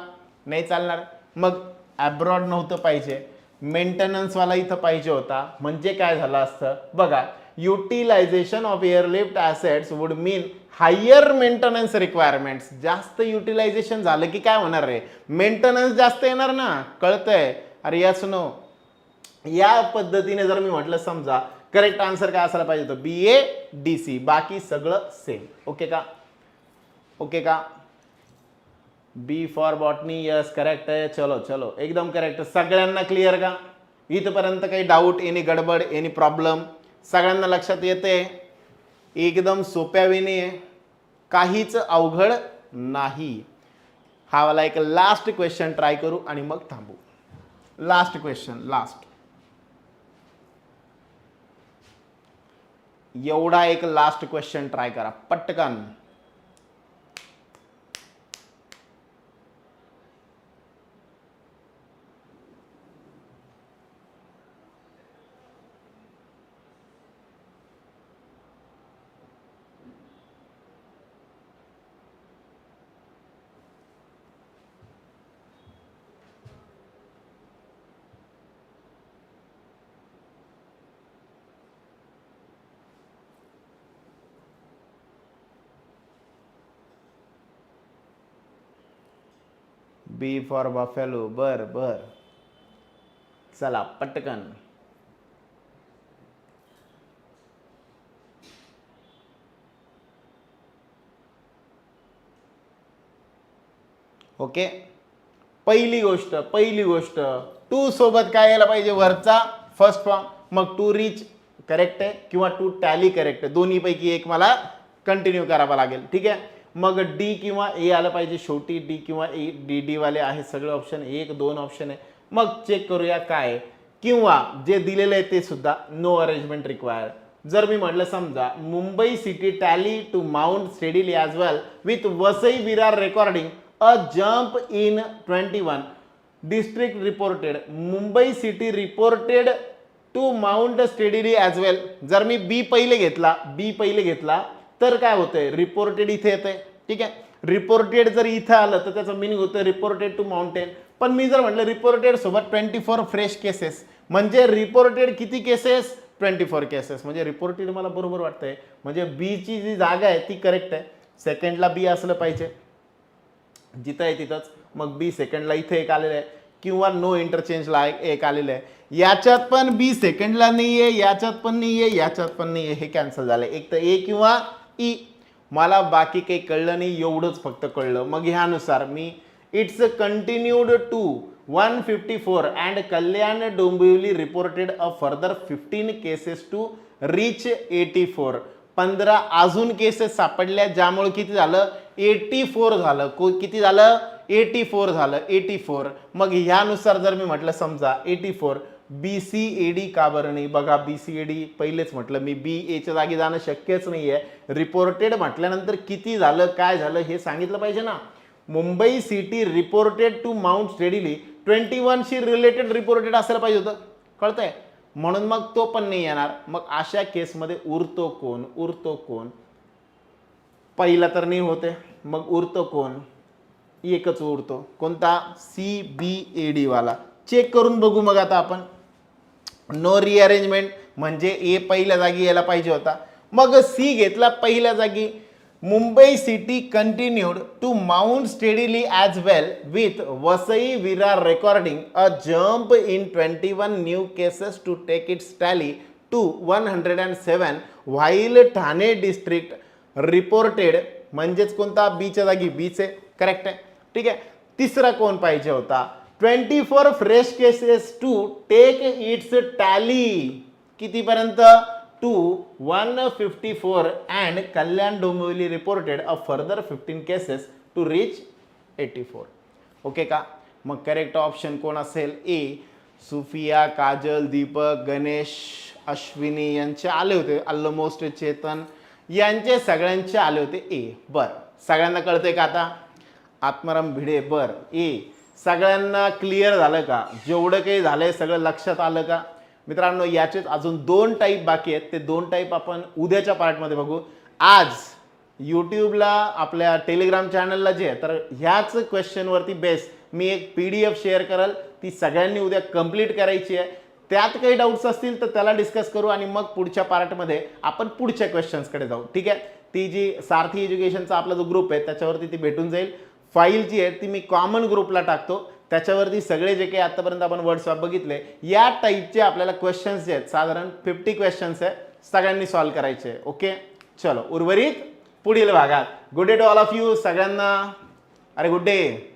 नाही चालणार. मग अब्रॉड नव्हतं पाहिजे, मेंटेनन्सवाला इथं पाहिजे होता म्हणजे काय झालं असतं बघा. Utilisation of airlift assets would mean higher maintenance requirements. जास्त युटिलायझेशन झालं की काय होणार आहे? मेंटेनन्स जास्त येणार ना. कळतंय? अरे यस नो. या पद्धतीने जर मी म्हटलं समजा करेक्ट आन्सर काय असायला पाहिजे होतं? BADC. बाकी सगळं सेम. ओके का? बी फॉर बॉटनी. यस करेक्ट आहे. चलो एकदम करेक्ट. सगळ्यांना क्लिअर का? इथपर्यंत काही डाऊट, एनी गडबड, एनी प्रॉब्लेम? सगळ्यांना लक्षात येते? एकदम सोप्या वेने आहे, काहीच अवघड नाही. हा वाला एक लास्ट क्वेश्चन ट्राय करू आणि मग थांबू. Last question, last. एवढा एक लास्ट क्वेश्चन ट्राय करा पटकन. बी फॉर बफेलो. बर बर, चला पटकन. ओके, पहिली गोष्ट टू सोबत काय यायला पाहिजे, वरचा फर्स्ट फॉर्म, मग टू रिच करेक्ट आहे किंवा टू टॅली करेक्ट आहे, दोन्ही पैकी एक मला कंटिन्यू करावा लागेल. ठीक आहे, मग डी किंवा ए आलं पाहिजे शेवटी. डी किंवा ए, डी डी वाले आहे सगळे ऑप्शन, 1 2 ऑप्शन आहे. मग चेक करूया काय, किंवा जे दिलेलं आहे ते सुद्धा नो अरेंजमेंट रिक्वायर्ड. जर मी म्हटलं समजा Mumbai city tally to mount steadily as well with Vasai Virar recording a jump in 21 district reported. Mumbai city reported to mount steadily as well. जर मी बी पहिले घेतला तर काय होतंय, रिपोर्टेड इथे येतंय. ठीक आहे, रिपोर्टेड जर इथं आलं तर त्याचं मिनिंग होतं रिपोर्टेड टू माउंटेन. पण मी जर म्हटलं रिपोर्टेड सोबत 24 फ्रेश केसेस, म्हणजे रिपोर्टेड किती केसेस, 24 केसेस. म्हणजे रिपोर्टेड मला बरोबर वाटतंय, म्हणजे बी ची जी जागा आहे ती करेक्ट आहे. सेकंडला बी असलं पाहिजे, जिथं आहे तिथंच. मग बी सेकंडला इथे एक आलेलं आहे, किंवा नो इंटरचेंजला एक आलेलं आहे. याच्यात पण बी सेकंडला नाहीये, याच्यात पण नाहीये, याच्यात पण नाहीये, हे कॅन्सल झालंय. एक तर ए किंवा ई. मला बाकी काही कळलं नाही, एवढंच फक्त कळलं. मग ह्यानुसार मी it's continued to 154 and Kalyan Dombivli reported a further 15 cases to reach 84. 15 अजून केसेस सापडल्या, ज्यामुळे किती झालं, 84 झालं. किती झालं, 84 झालं, 84. मग ह्यानुसार जर मी म्हटलं समजा 84, BCAD का बरं नाही. बघा BCAD पहिलेच म्हटलं मी, बी एच्या जागी जाणं शक्यच नाही आहे. रिपोर्टेड म्हटल्यानंतर किती झालं काय झालं हे सांगितलं पाहिजे ना. Mumbai city reported to mount steadily 21 शी रिलेटेड रिपोर्टेड असायला पाहिजे होतं, कळतंय. म्हणून मग तो पण नाही येणार. मग अशा केसमध्ये उरतो कोण, पहिला तर नाही होते, मग उरतो कोण, एकच उरतो. कोणता, CBAD वाला. चेक करून बघू मग आता आपण. नो रिअरेंजमेंट म्हणजे ए पहिल्या जागी यायला पाहिजे होता. मग सी घेतला पहिल्या जागी. Mumbai city continued to mount steadily as well with Vasai Virar recording a jump in 21 new cases to take its tally to 107 while Thane district reported. म्हणजेच कोणता, बीच्या जागी बीचे करेक्ट आहे. ठीक आहे, तिसरा कोण पाहिजे होता, 24 fresh cases to take its tally कितीपर्यंत, to 154 and Kalyan Dombivli reported a further 15 cases to reach 84. Okay का. मग करेक्ट ऑप्शन कोण असेल, ए. सुफिया, काजल, दीपक, गणेश, अश्विनी यांचे आले होते ऑलमोस्ट, चेतन यांचे सगळ्यांचे आले होते ए. बर, सगळ्यांना कळतंय का आता, आत्माराम भिडे, बर ए. सगळ्यांना क्लिअर झालं का, जेवढं काही झालंय सगळं लक्षात आलं का. मित्रांनो, याचेच अजून 2 टाईप बाकी आहेत, ते 2 टाईप आपण उद्याच्या पार्टमध्ये बघू. आज यूट्यूबला आपल्या टेलिग्राम चॅनलला जे आहे, तर ह्याच क्वेश्चनवरती बेस मी एक PDF शेअर करेल, ती सगळ्यांनी उद्या कंप्लीट करायची आहे. त्यात काही डाऊट्स असतील तर त्याला डिस्कस करू आणि मग पुढच्या पार्टमध्ये आपण पुढच्या क्वेश्चन्सकडे जाऊ. ठीक आहे, ती जी सारथी एज्युकेशनचा आपला जो ग्रुप आहे त्याच्यावरती ती भेटून जाईल. फाईल जी आहे ती मी कॉमन ग्रुपला टाकतो, त्याच्यावरती सगळे जे काही आतापर्यंत आपण वर्ड्सवॅप बघितले या टाईपचे आपल्याला क्वेश्चन्स जे आहेत, साधारण 50 क्वेश्चन्स आहे, सगळ्यांनी सॉल्व्ह करायचे. ओके, चलो उर्वरित पुढील भागात. Good day to all of you सगळ्यांना. अरे गुड डे.